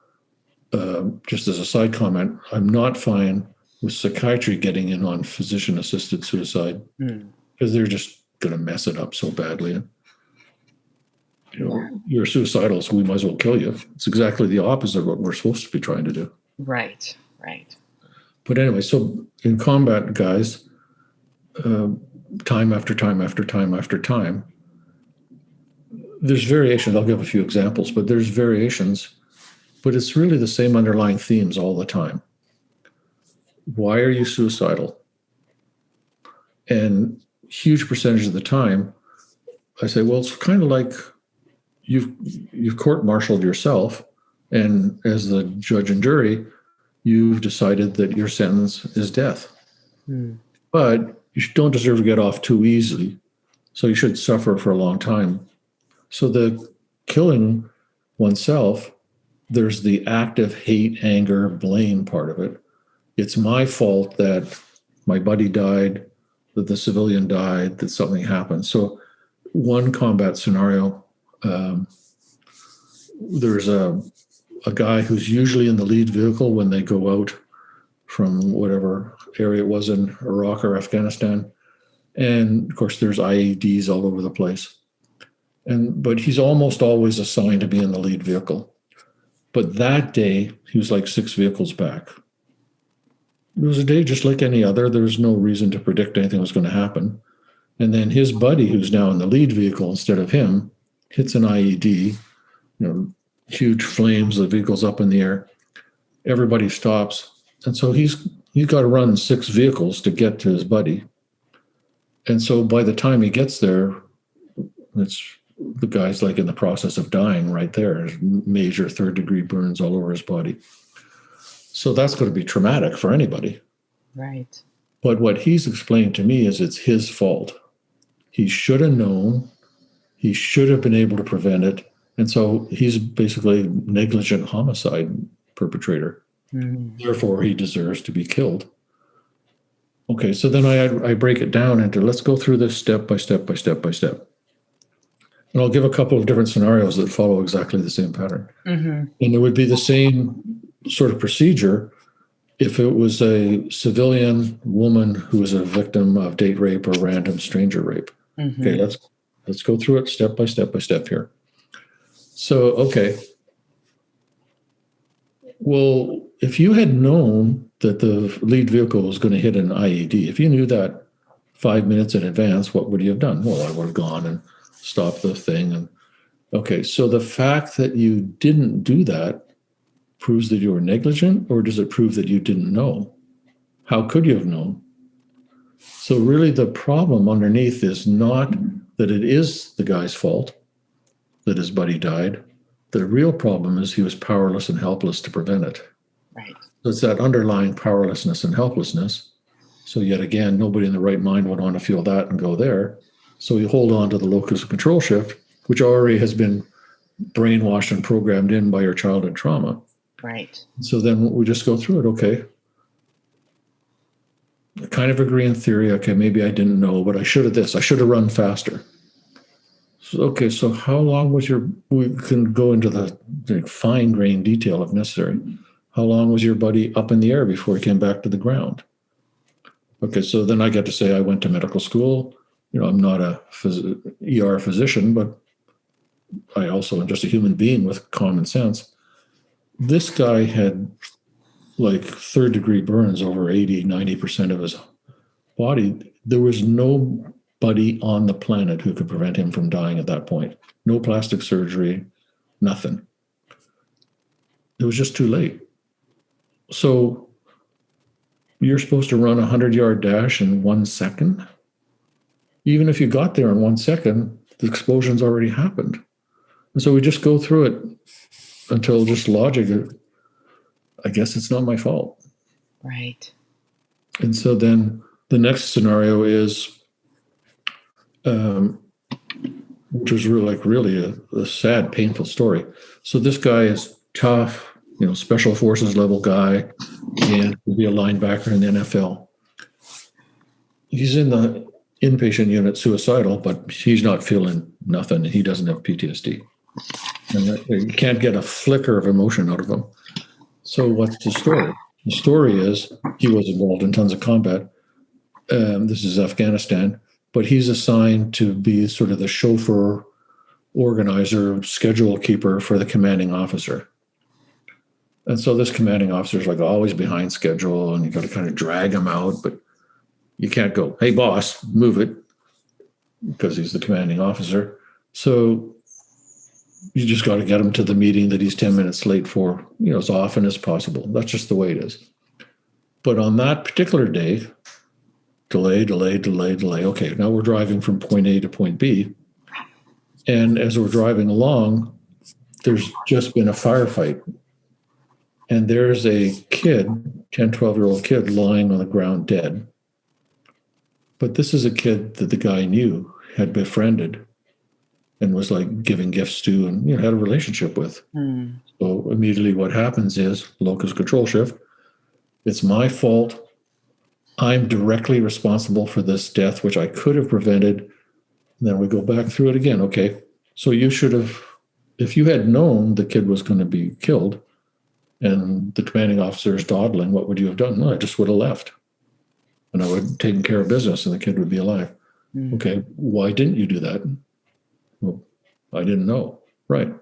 Just as a side comment, I'm not fine with psychiatry getting in on physician-assisted suicide because they're just going to mess it up so badly. You're suicidal, so we might as well kill you. It's exactly the opposite of what we're supposed to be trying to do. Right. But anyway, so in combat, guys, time after time after time after time, there's variations. I'll give a few examples, but there's variations. But it's really the same underlying themes all the time. Why are you suicidal? And huge percentage of the time, I say, well, it's kind of like you've court-martialed yourself, and as the judge and jury, you've decided that your sentence is death. But you don't deserve to get off too easily, so you should suffer for a long time. So the killing oneself, there's the active hate, anger, blame part of it. It's my fault that my buddy died, that the civilian died, that something happened. So one combat scenario, there's a guy who's usually in the lead vehicle when they go out from whatever area it was in Iraq or Afghanistan. And of course, there's IEDs all over the place. But he's almost always assigned to be in the lead vehicle. But that day, he was like 6 vehicles back. It was a day just like any other. There was no reason to predict anything was going to happen. And then his buddy, who's now in the lead vehicle instead of him, hits an IED, huge flames, the vehicle's up in the air. Everybody stops. And so he's got to run 6 vehicles to get to his buddy. And so by the time he gets there, the guy's like in the process of dying right there. There's major 3rd-degree burns all over his body. So that's going to be traumatic for anybody. Right. But what he's explained to me is it's his fault. He should have known. He should have been able to prevent it. And so he's basically a negligent homicide perpetrator. Therefore, he deserves to be killed. Okay, so then I break it down into, let's go through this step by step by step by step. And I'll give a couple of different scenarios that follow exactly the same pattern. And it would be the same sort of procedure if it was a civilian woman who was a victim of date rape or random stranger rape. Okay, let's go through it step by step by step here. So, okay. Well, if you had known that the lead vehicle was going to hit an IED, if you knew that 5 minutes in advance, what would you have done? Well, I would have gone and stopped the thing. And okay, so the fact that you didn't do that proves that you were negligent, or does it prove that you didn't know? How could you have known? So really the problem underneath is not that it is the guy's fault that his buddy died. The real problem is he was powerless and helpless to prevent it. Right. So it's that underlying powerlessness and helplessness. So yet again, nobody in the right mind would want to feel that and go there. So you hold on to the locus-of-control shift, which already has been brainwashed and programmed in by your childhood trauma. Right. So then we just go through it. Okay. I kind of agree in theory. Okay, maybe I didn't know, but I should have this. I should have run faster. So, okay, so how long was we can go into the fine-grained detail if necessary. How long was your buddy up in the air before he came back to the ground? Okay, so then I get to say I went to medical school. I'm not a ER physician, but I also am just a human being with common sense. This guy had like third-degree burns over 90% of his body. There was nobody on the planet who could prevent him from dying at that point. No plastic surgery, nothing. It was just too late. So you're supposed to run a 100-yard dash in 1 second. Even if you got there in 1 second, the explosion's already happened. And so we just go through it until just logic, I guess it's not my fault. Right. And so then the next scenario is, which is really a sad, painful story. So this guy is tough, special forces level guy, and will be a linebacker in the NFL. He's in the inpatient unit suicidal, but he's not feeling nothing. He doesn't have PTSD. And you can't get a flicker of emotion out of him. So what's the story? The story is he was involved in tons of combat. This is Afghanistan, but he's assigned to be sort of the chauffeur, organizer, schedule keeper for the commanding officer. And so this commanding officer is like always behind schedule, and you got to kind of drag him out, but you can't go, hey, boss, move it, because he's the commanding officer. So you just got to get him to the meeting that he's 10 minutes late for, as often as possible. That's just the way it is. But on that particular day, delay. Okay, now we're driving from point A to point B. And as we're driving along, there's just been a firefight. And there's a kid, 10, 12-year-old kid, lying on the ground dead. But this is a kid that the guy knew, had befriended, and was like giving gifts to, and had a relationship with. So immediately what happens is locus-control shift. It's my fault. I'm directly responsible for this death, which I could have prevented. And then we go back through it again. Okay, so you should have, if you had known the kid was going to be killed and the commanding officer is dawdling, what would you have done? No, I just would have left. And I would have taken care of business and the kid would be alive. Okay, why didn't you do that? Well, I didn't know. Right.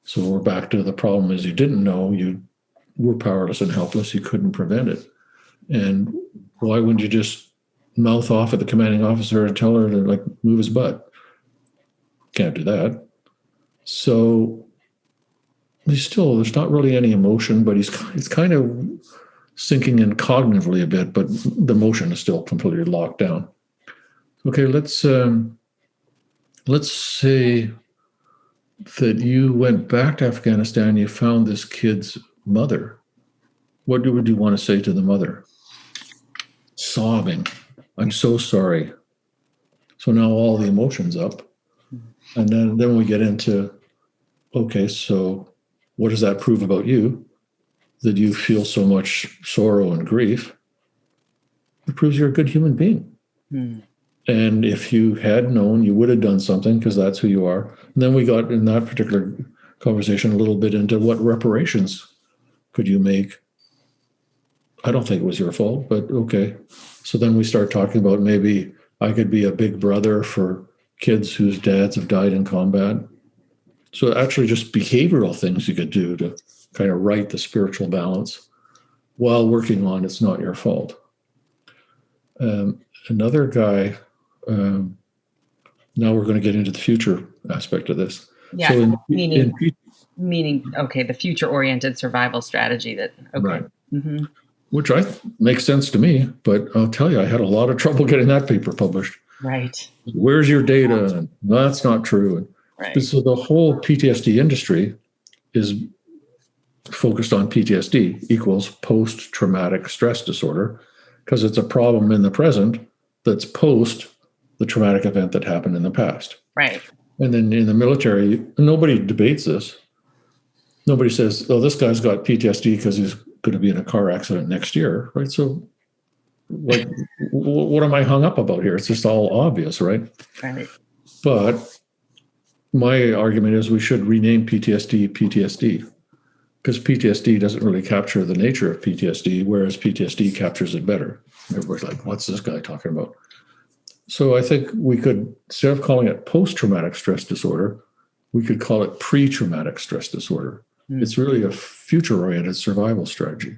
So we're back to the problem is you didn't know, you were powerless and helpless, you couldn't prevent it. And why wouldn't you just mouth off at the commanding officer and tell her to move his butt? Can't do that. So there's not really any emotion, but it's kind of sinking in cognitively a bit, but the emotion is still completely locked down. Okay, let's say that you went back to Afghanistan, you found this kid's mother. What would you want to say to the mother? Sobbing. I'm so sorry. So now all the emotion's up. And then we get into, okay, so what does that prove about you? That you feel so much sorrow and grief? It proves you're a good human being. And if you had known, you would have done something because that's who you are. And then we got in that particular conversation a little bit into what reparations could you make. I don't think it was your fault, but okay. So then we start talking about maybe I could be a big brother for kids whose dads have died in combat. So actually just behavioral things you could do to kind of right the spiritual balance. while working on It's Not Your Fault. Another guy, now we're going to get into the future aspect of this. Yeah, so meaning, okay, the future-oriented survival strategy that, okay. Right. Mm-hmm. Which makes sense to me, but I'll tell you, I had a lot of trouble getting that paper published. Right. Where's your data? And that's not true. And right. So the whole PTSD industry is focused on PTSD equals post-traumatic stress disorder, because it's a problem in the present that's post the traumatic event that happened in the past. Right. And then in the military, nobody debates this. Nobody says, oh, this guy's got PTSD because he's going to be in a car accident next year, right? So like, what am I hung up about here? It's just all obvious, right? Right. But my argument is we should rename PTSD because PTSD doesn't really capture the nature of PTSD, whereas PTSD captures it better. Everybody's like, what's this guy talking about? So I think we could, instead of calling it post-traumatic stress disorder, we could call it pre-traumatic stress disorder. Mm. It's really a future-oriented survival strategy.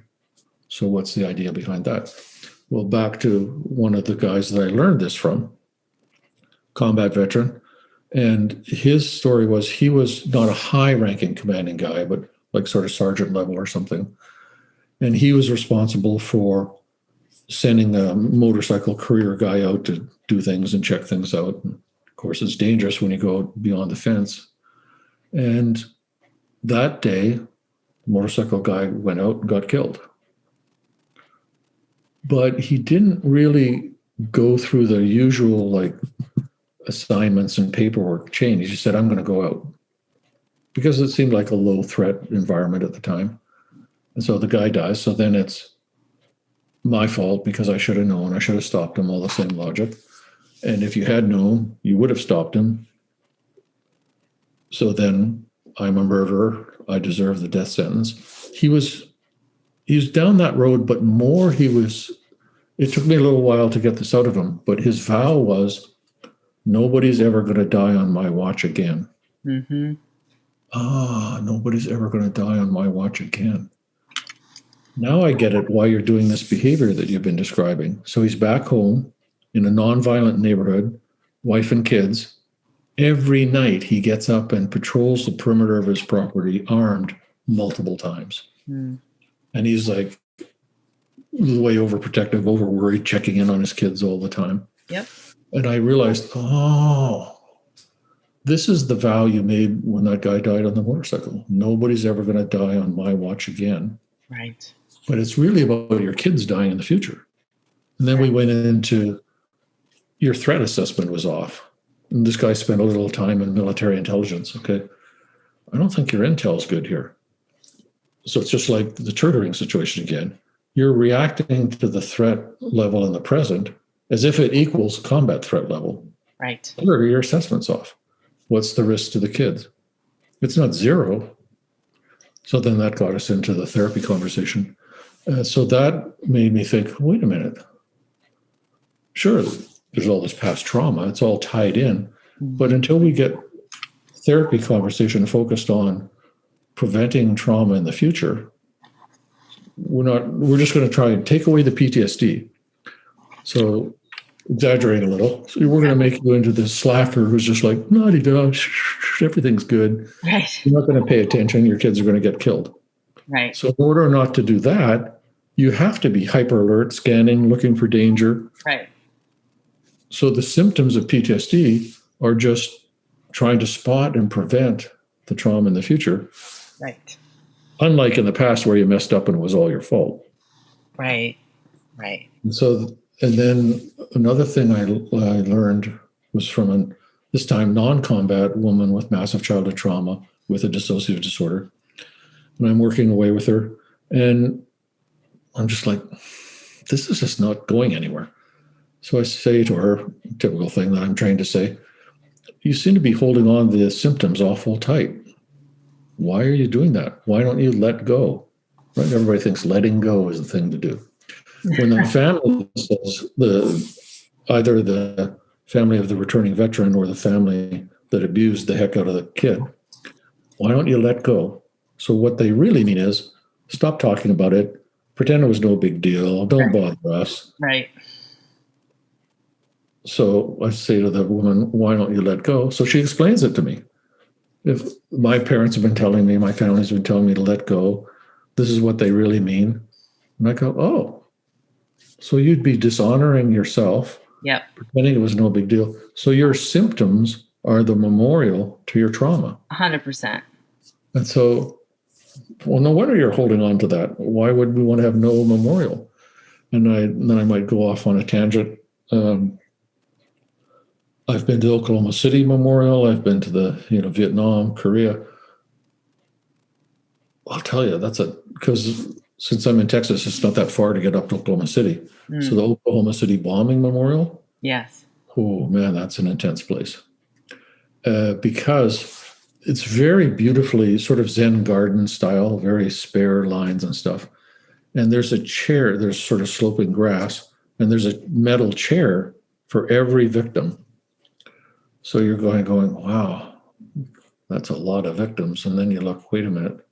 So what's the idea behind that? Well, back to one of the guys that I learned this from, combat veteran. And his story was he was not a high-ranking commanding guy, but like sort of sergeant level or something. And he was responsible for sending a motorcycle courier guy out to do things and check things out. And of course, it's dangerous when you go beyond the fence. And that day, the motorcycle guy went out and got killed. But he didn't really go through the usual like assignments and paperwork chain. He just said, I'm going to go out. Because it seemed like a low threat environment at the time. And so the guy dies. So then it's my fault because I should have known. I should have stopped him, all the same logic. And if you had known, you would have stopped him. So then I'm a murderer. I deserve the death sentence. He was down that road, but more it took me a little while to get this out of him, but his vow was, nobody's ever going to die on my watch again. Mm-hmm. Nobody's ever going to die on my watch again. Now I get it why you're doing this behavior that you've been describing. So he's back home in a nonviolent neighborhood, wife and kids. Every night he gets up and patrols the perimeter of his property armed multiple times. Mm. And he's like way overprotective, over worried, checking in on his kids all the time. Yep. And I realized, this is the vow you made when that guy died on the motorcycle. Nobody's ever going to die on my watch again. Right. But it's really about your kids dying in the future. And then we went into your threat assessment was off. And this guy spent a little time in military intelligence. Okay. I don't think your intel's good here. So it's just like the triggering situation again. You're reacting to the threat level in the present as if it equals combat threat level. Right. Or your assessment's off. What's the risk to the kids? It's not zero. So then that got us into the therapy conversation. So that made me think, wait a minute. Sure, there's all this past trauma. It's all tied in. But until we get therapy conversation focused on preventing trauma in the future, we're just going to try and take away the PTSD. So exaggerate a little. So we're going to make you into this slacker who's just like, la-di-da, everything's good. Right. You're not going to pay attention. Your kids are going to get killed. Right. So in order not to do that, you have to be hyper alert, scanning, looking for danger. Right. So the symptoms of PTSD are just trying to spot and prevent the trauma in the future. Right. Unlike in the past where you messed up and it was all your fault. Right. Right. And then another thing I learned was from this time non-combat woman with massive childhood trauma with a dissociative disorder. And I'm working away with her. And I'm just like, this is just not going anywhere. So I say to her, typical thing that I'm trained to say, you seem to be holding on to the symptoms awful tight. Why are you doing that? Why don't you let go? Right? Everybody thinks letting go is the thing to do. When the family says either the family of the returning veteran or the family that abused the heck out of the kid, why don't you let go? So what they really mean is stop talking about it, Pretend it was no big deal. Don't bother us. Right. So I say to the woman, why don't you let go? So she explains it to me. If my parents have been telling me, my family's been telling me to let go, this is what they really mean. And I go, oh, so you'd be dishonoring yourself, pretending it was no big deal. So your symptoms are the memorial to your trauma. 100%. And so, well, no wonder you're holding on to that. Why would we want to have no memorial? And then I might go off on a tangent. I've been to Oklahoma City Memorial. I've been to the, Vietnam, Korea. I'll tell you, because since I'm in Texas, it's not that far to get up to Oklahoma City. So the Oklahoma City Bombing Memorial. Yes. Oh man, that's an intense place. Because it's very beautifully sort of Zen garden style, very spare lines and stuff. And there's a chair, there's sort of sloping grass, and there's a metal chair for every victim. So you're going, wow, that's a lot of victims. And then you look, wait a minute,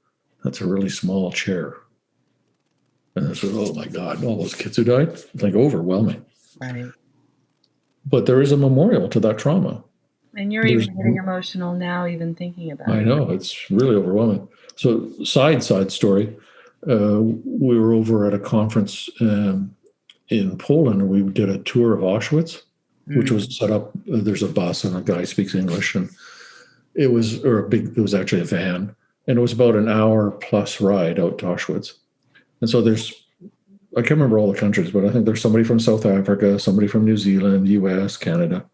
that's a really small chair. And I said, oh my God, all those kids who died, like overwhelming. Right. But there is a memorial to that trauma. And you're even getting emotional now, even thinking about it. I know, it's really overwhelming. So side story, we were over at a conference in Poland, and we did a tour of Auschwitz, which was set up. There's a bus and a guy speaks English, and it was actually a van, and it was about an hour plus ride out to Auschwitz. And so I can't remember all the countries, but I think there's somebody from South Africa, somebody from New Zealand, US, Canada,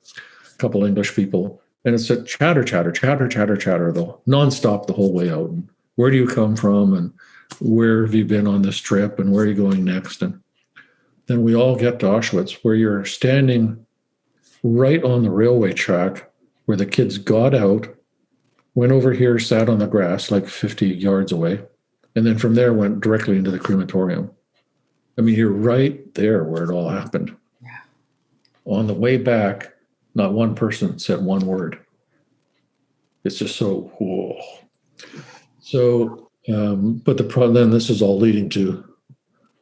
a couple English people. And it's a chatter, though, nonstop the whole way out. And where do you come from? And where have you been on this trip? And where are you going next? And then we all get to Auschwitz, where you're standing right on the railway track where the kids got out, went over here, sat on the grass like 50 yards away, and then from there went directly into the crematorium. I mean, you're right there where it all happened. Yeah. On the way back, not one person said one word. It's just so, whoa. So, but then this is all leading to,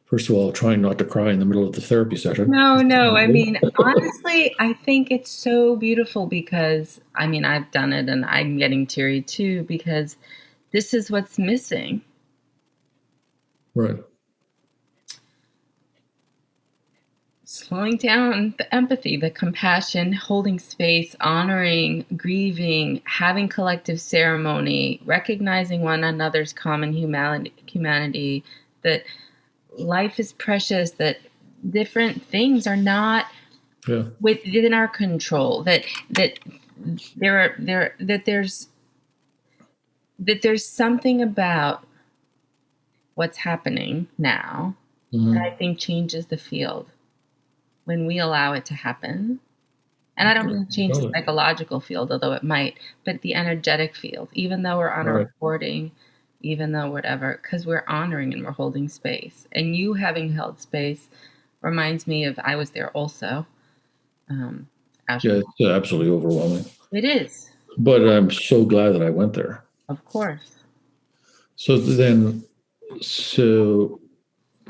first of all, trying not to cry in the middle of the therapy session. No. I mean, honestly, I think it's so beautiful because, I've done it and I'm getting teary too, because this is what's missing. Right. Slowing down the empathy, the compassion, holding space, honoring, grieving, having collective ceremony, recognizing one another's common humanity, that life is precious, that different things are not within our control, that there's something about what's happening now that I think changes the field when we allow it to happen. And I don't mean change the psychological field, although it might, but the energetic field, even though we're on a recording, even though whatever, because we're honoring and we're holding space. And you having held space reminds me of, I was there also. It's absolutely overwhelming. It is. But I'm so glad that I went there. Of course. So a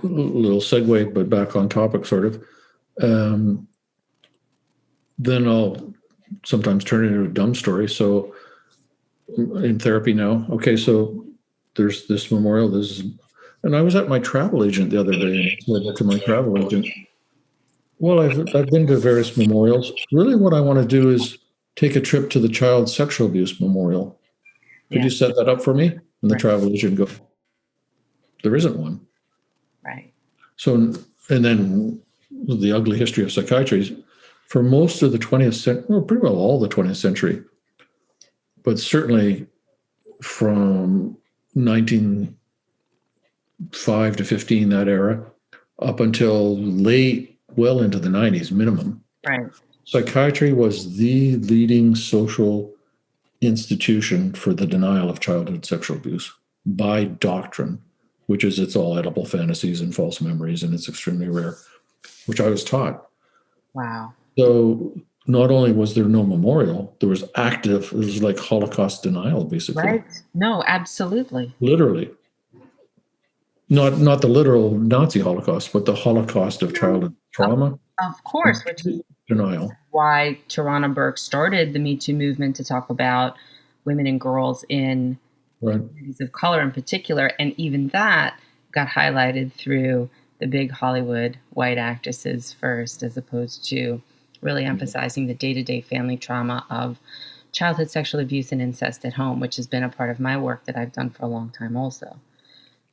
little segue, but back on topic sort of. Then I'll sometimes turn it into a dumb story. So in therapy now, okay, so there's this memorial, and I was at my travel agent the other day, and I said to my travel agent, well, I've been to various memorials. Really what I want to do is take a trip to the child sexual abuse memorial. Could you set that up for me? And the travel agent go, there isn't one. Right. So, and then the ugly history of psychiatry, for most of the 20th century, well, pretty well all the 20th century, but certainly from 1905 to 15, that era, up until well into the 90s minimum. Right. Psychiatry was the leading social institution for the denial of childhood sexual abuse by doctrine, which is it's all edible fantasies and false memories, and it's extremely rare, which I was taught. Wow. So not only was there no memorial, there was it was like Holocaust denial, basically. Right. No, absolutely. Literally. Not the literal Nazi Holocaust, but the Holocaust of childhood trauma. Of course, which is denial. why Tarana Burke started the Me Too movement to talk about women and girls in communities of color in particular. And even that got highlighted through the big Hollywood white actresses first, as opposed to really emphasizing the day-to-day family trauma of childhood sexual abuse and incest at home, which has been a part of my work that I've done for a long time also.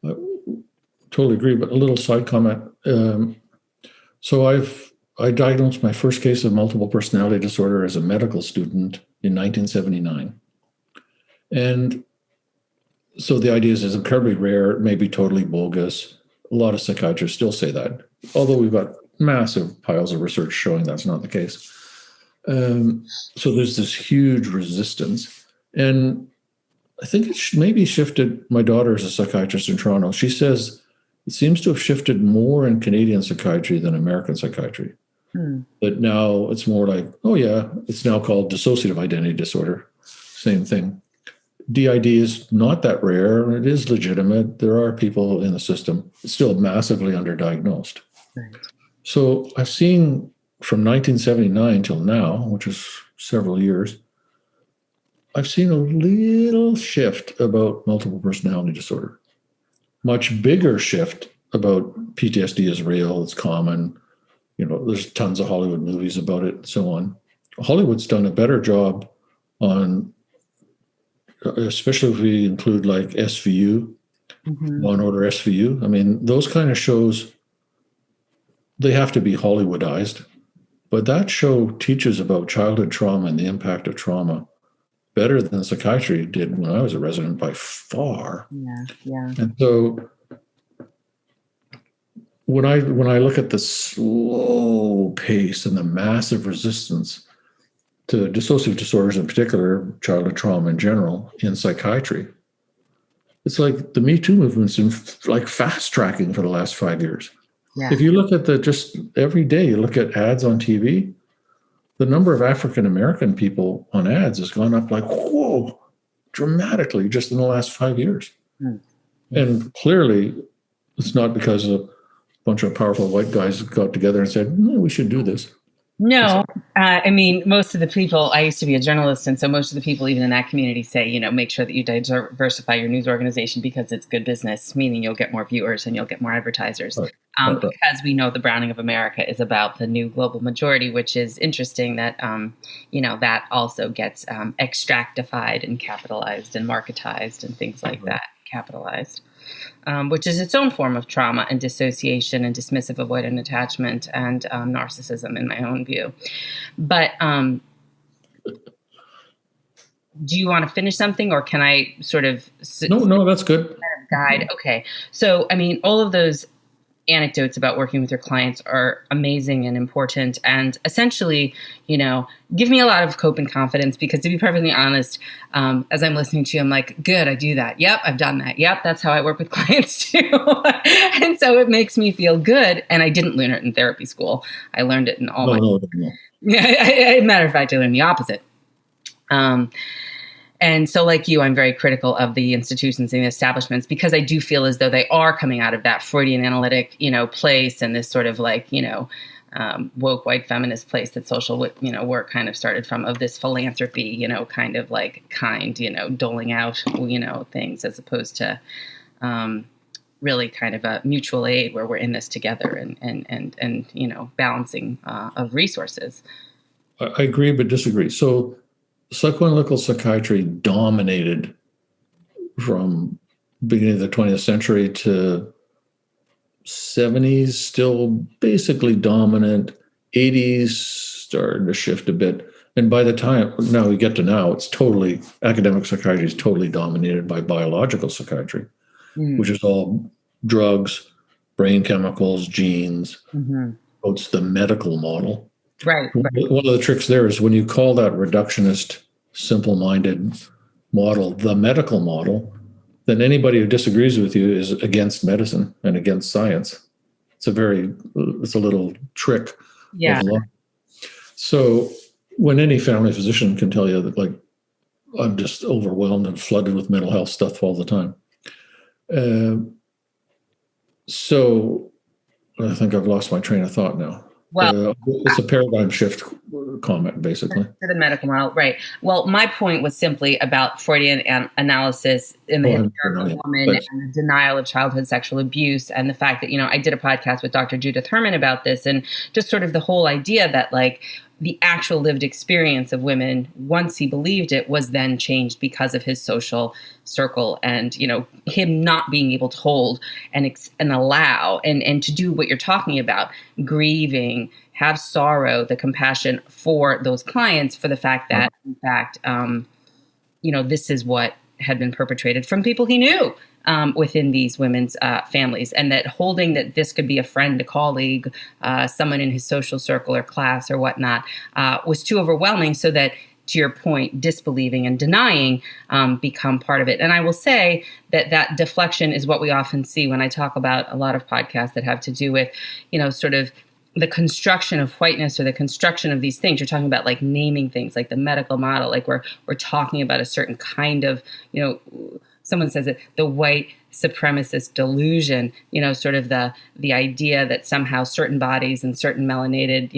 I totally agree, but a little side comment. So I diagnosed my first case of multiple personality disorder as a medical student in 1979. And so the idea is it's incredibly rare, it may be totally bogus. A lot of psychiatrists still say that, although we've got massive piles of research showing that's not the case. So there's this huge resistance. And I think it maybe shifted. My daughter is a psychiatrist in Toronto. She says it seems to have shifted more in Canadian psychiatry than American psychiatry. That now it's more like, oh yeah, it's now called dissociative identity disorder. Same thing. DID is not that rare. It is legitimate. There are people in the system. It's still massively underdiagnosed. Right. So I've seen from 1979 till now, which is several years, I've seen a little shift about multiple personality disorder. Much bigger shift about PTSD is real, it's common. There's tons of Hollywood movies about it and so on. Hollywood's done a better job on, especially if we include like SVU, Law and Order SVU. I mean, those kind of shows, they have to be Hollywoodized. But that show teaches about childhood trauma and the impact of trauma better than psychiatry did when I was a resident by far. Yeah. And so when I look at the slow pace and the massive resistance to dissociative disorders in particular, childhood trauma in general, in psychiatry, it's like the Me Too movement's in like fast tracking for the last 5 years. Yeah. If you look at just every day, you look at ads on TV, the number of African-American people on ads has gone up like, whoa, dramatically just in the last 5 years. And clearly it's not because a bunch of powerful white guys got together and said, we should do this. No, I mean, most of the people, I used to be a journalist, and so most of the people even in that community say, make sure that you diversify your news organization because it's good business, meaning you'll get more viewers and you'll get more advertisers. Because we know the browning of America is about the new global majority, which is interesting that, that also gets extractified and capitalized and marketized and things like that, capitalized. Which is its own form of trauma and dissociation and dismissive avoidant attachment and narcissism in my own view. But do you want to finish something, or can I sort of... No, that's good. Guide. Okay. So, I mean, all of those anecdotes about working with your clients are amazing and important, and essentially, give me a lot of hope and confidence, because to be perfectly honest, as I'm listening to you, I'm like, good, I do that. Yep, I've done that. Yep, that's how I work with clients too. And so it makes me feel good. And I didn't learn it in therapy school. I learned it in all No. Yeah, matter of fact, I learned the opposite. And so like you, I'm very critical of the institutions and the establishments, because I do feel as though they are coming out of that Freudian analytic, place, and this sort of like, woke white feminist place that social, work kind of started from, of this philanthropy, kind of like doling out, things, as opposed to really kind of a mutual aid where we're in this together and balancing of resources. I agree, but disagree. So psychoanalytical psychiatry dominated from beginning of the 20th century to 70s, still basically dominant. 80s started to shift a bit. And by the time now we get to now, it's totally, academic psychiatry is totally dominated by biological psychiatry, which is all drugs, brain chemicals, genes. It's the medical model. Right. One of the tricks there is when you call that reductionist, simple-minded model the medical model, then anybody who disagrees with you is against medicine and against science. It's a little trick. Yeah. So when any family physician can tell you that, like, I'm just overwhelmed and flooded with mental health stuff all the time. So I think I've lost my train of thought now. Well, It's a paradigm shift comment, basically. To the medical model, right. Well, my point was simply about Freudian analysis in the hysterical woman and the denial of childhood sexual abuse, and the fact that, I did a podcast with Dr. Judith Herman about this, and just sort of the whole idea that, like, the actual lived experience of women, once he believed it, was then changed because of his social circle and, him not being able to hold and allow and to do what you're talking about, grieving, have sorrow, the compassion for those clients, for the fact that, in fact, this is what had been perpetrated from people he knew within these women's families, and that holding that this could be a friend, a colleague, someone in his social circle or class or whatnot, was too overwhelming, so that, to your point, disbelieving and denying become part of it. And I will say that deflection is what we often see when I talk about a lot of podcasts that have to do with, sort of the construction of whiteness or the construction of these things. You're talking about, like, naming things, like the medical model, like we're talking about a certain kind of, someone says it, the white supremacist delusion, sort of the idea that somehow certain bodies and certain melanated,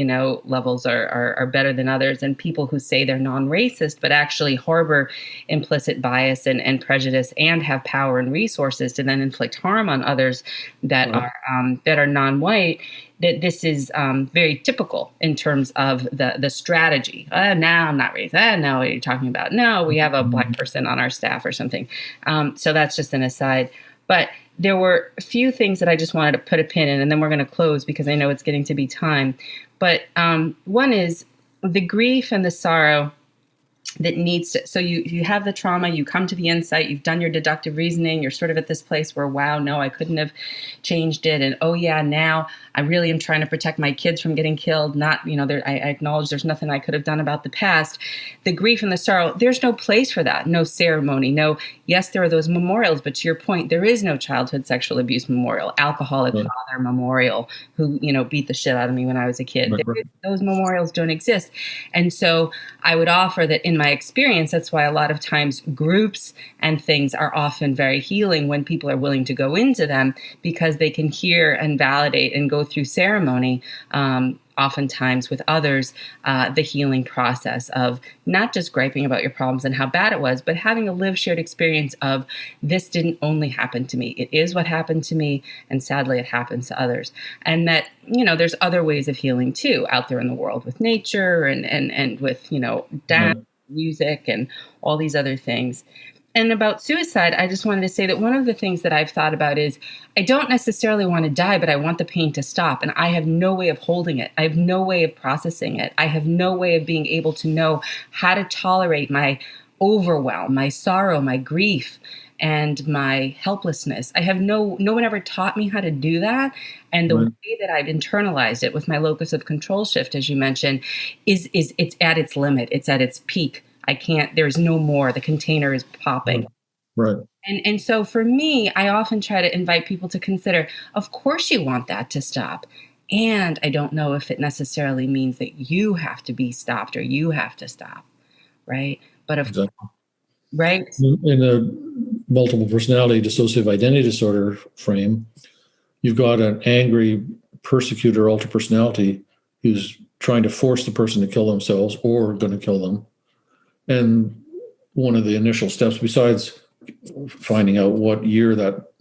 levels are better than others, and people who say they're non-racist but actually harbor implicit bias and prejudice and have power and resources to then inflict harm on others that are non-white. That this is very typical in terms of the strategy. No, I'm not racist. No, what are you talking about? No, we have a black person on our staff or something. So that's just an aside. But there were a few things that I just wanted to put a pin in, and then we're going to close because I know it's getting to be time. But one is the grief and the sorrow that needs to, so you have the trauma, you come to the insight, you've done your deductive reasoning, you're sort of at this place where, wow, no, I couldn't have changed it. And oh yeah, now I really am trying to protect my kids from getting killed. Not, I acknowledge there's nothing I could have done about the past. The grief and the sorrow, there's no place for that. No ceremony. No, yes, there are those memorials, but to your point, there is no childhood sexual abuse memorial, alcoholic father memorial who, beat the shit out of me when I was a kid. Those memorials don't exist. And so I would offer that in my experience, that's why a lot of times groups and things are often very healing when people are willing to go into them, because they can hear and validate and go through ceremony, oftentimes with others, the healing process of not just griping about your problems and how bad it was, but having a lived shared experience of, this didn't only happen to me. It is what happened to me, and sadly it happens to others. And that, there's other ways of healing too out there in the world, with nature and with, dance, music, and all these other things. And about suicide, I just wanted to say that one of the things that I've thought about is, I don't necessarily want to die, but I want the pain to stop. And I have no way of holding it. I have no way of processing it. I have no way of being able to know how to tolerate my overwhelm, my sorrow, my grief, and my helplessness. I have no one ever taught me how to do that. And the way that I've internalized it with my Locus-of-Control Shift, as you mentioned, is it's at its limit. It's at its peak. There's no more. The container is popping. Right. And so for me, I often try to invite people to consider, of course you want that to stop. And I don't know if it necessarily means that you have to be stopped or you have to stop. Right. But right. In a multiple personality dissociative identity disorder frame, you've got an angry persecutor ultra personality who's trying to force the person to kill themselves or going to kill them. And one of the initial steps, besides finding out what year that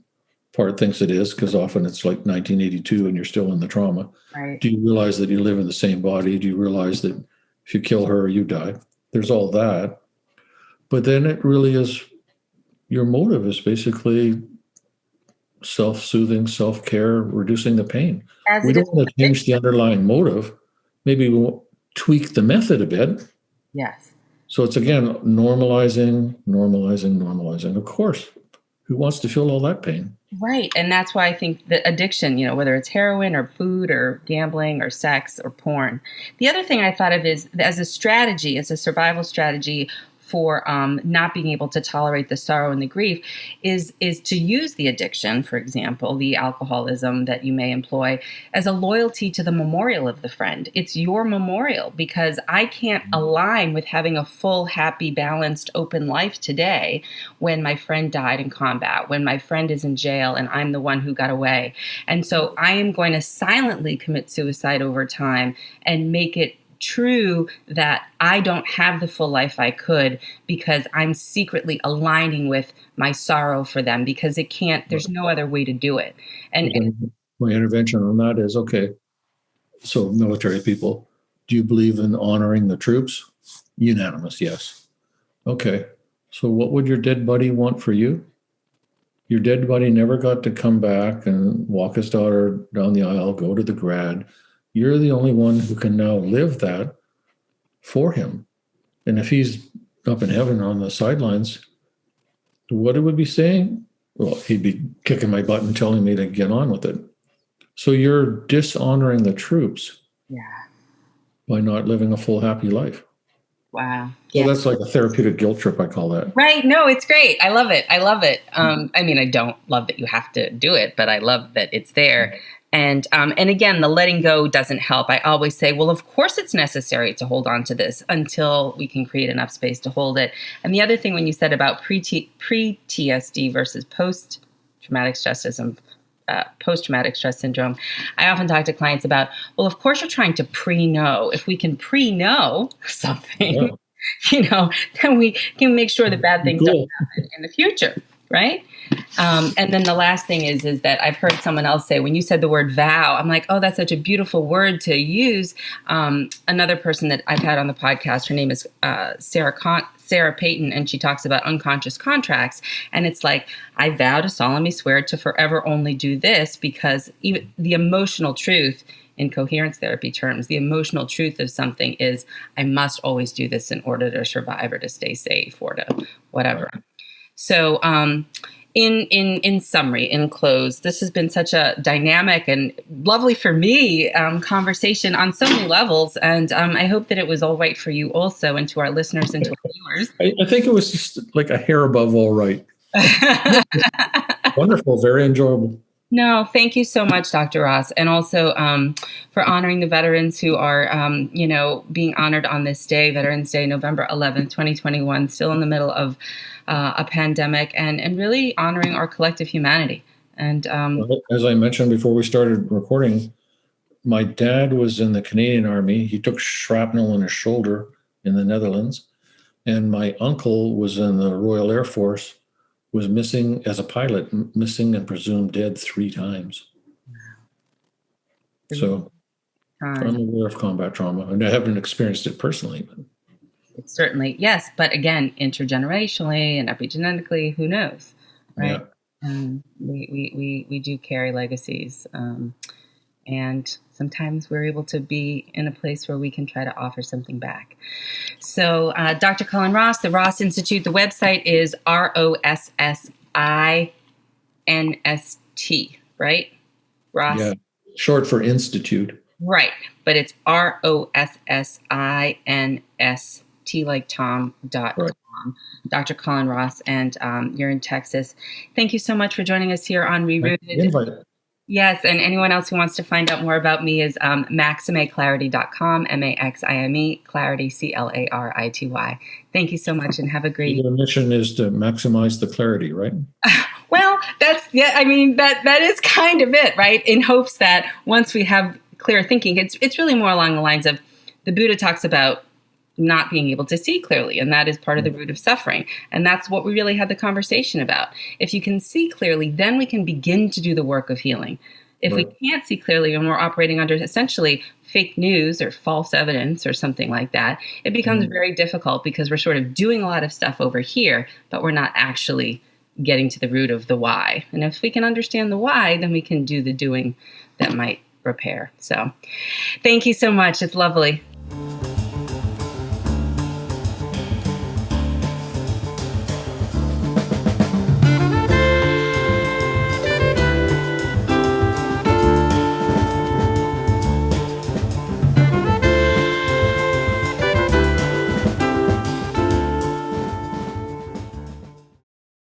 part thinks it is, because often it's like 1982 and you're still in the trauma. Right. Do you realize that you live in the same body? Do you realize that if you kill her, you die? There's all that. But then it really is, your motive is basically self-soothing, self-care, reducing the pain. We don't want to change the underlying motive. Maybe we'll tweak the method a bit. Yes. So it's, again, normalizing. Of course, who wants to feel all that pain? Right. And that's why I think that addiction, whether it's heroin or food or gambling or sex or porn. The other thing I thought of is, as a strategy, as a survival strategy for not being able to tolerate the sorrow and the grief is to use the addiction, for example, the alcoholism that you may employ, as a loyalty to the memorial of the friend. It's your memorial, because I can't align with having a full, happy, balanced, open life today when my friend died in combat, when my friend is in jail and I'm the one who got away. And so I am going to silently commit suicide over time and make it true that I don't have the full life I could, because I'm secretly aligning with my sorrow for them, because there's no other way to do it. And my intervention on that is, okay, so military people, do you believe in honoring the troops? Unanimous, yes. Okay, so what would your dead buddy want for you? Your dead buddy never got to come back and walk his daughter down the aisle, go to the grad. You're the only one who can now live that for him. And if he's up in heaven on the sidelines, what it would be saying? Well, he'd be kicking my butt and telling me to get on with it. So you're dishonoring the troops by not living a full, happy life. Wow. So that's like a therapeutic guilt trip, I call that. Right. No, it's great. I love it. I mean, I don't love that you have to do it, but I love that it's there. And again, the letting go doesn't help. I always say, well, of course it's necessary to hold on to this until we can create enough space to hold it. And the other thing, when you said about pre-TSD versus post-traumatic stress syndrome, I often talk to clients about, well, of course you're trying to pre-know. If we can pre-know something, then we can make sure that bad things don't happen in the future. Right. And then the last thing is that I've heard someone else say, when you said the word vow, I'm like, oh, that's such a beautiful word to use. Another person that I've had on the podcast, her name is Sarah Payton, and she talks about unconscious contracts. And it's like, I vow to solemnly swear to forever only do this, because even the emotional truth, in coherence therapy terms, the emotional truth of something is, I must always do this in order to survive or to stay safe or to whatever. So in summary, in close, this has been such a dynamic and lovely for me conversation on so many levels. And I hope that it was all right for you also, and to our listeners and to our viewers. I think it was just like a hair above all right. Wonderful, very enjoyable. No, thank you so much, Dr. Ross. And also for honoring the veterans who are, being honored on this day, Veterans Day, November 11th, 2021, still in the middle of a pandemic, and really honoring our collective humanity. And as I mentioned before we started recording, my dad was in the Canadian Army. He took shrapnel in his shoulder in the Netherlands. And my uncle was in the Royal Air Force, was missing as a pilot, missing and presumed dead 3 times. So I'm aware of combat trauma, and I haven't experienced it personally. But it's certainly, yes. But again, intergenerationally and epigenetically, who knows, right? Yeah. We do carry legacies. And sometimes we're able to be in a place where we can try to offer something back. So Dr. Colin Ross, the Ross Institute, the website is ROSSINST, right? Ross. Yeah, short for institute. Right, but it's ROSSINST, like Tom.com. Right. Dr. Colin Ross, and you're in Texas. Thank you so much for joining us here on ReRooted. Yes, and anyone else who wants to find out more about me is MaximeClarity.com, MAXIME, Clarity, CLARITY. Thank you so much, and have a great... Your mission is to maximize the clarity, right? Well, that is kind of it, right? In hopes that once we have clear thinking, it's really more along the lines of, the Buddha talks about not being able to see clearly, and that is part of the root of suffering. And that's what we really had the conversation about. If you can see clearly, then we can begin to do the work of healing. If we can't see clearly and we're operating under essentially fake news or false evidence or something like that, it becomes very difficult, because we're sort of doing a lot of stuff over here, but we're not actually getting to the root of the why. And if we can understand the why, then we can do the doing that might repair. So thank you so much. It's lovely.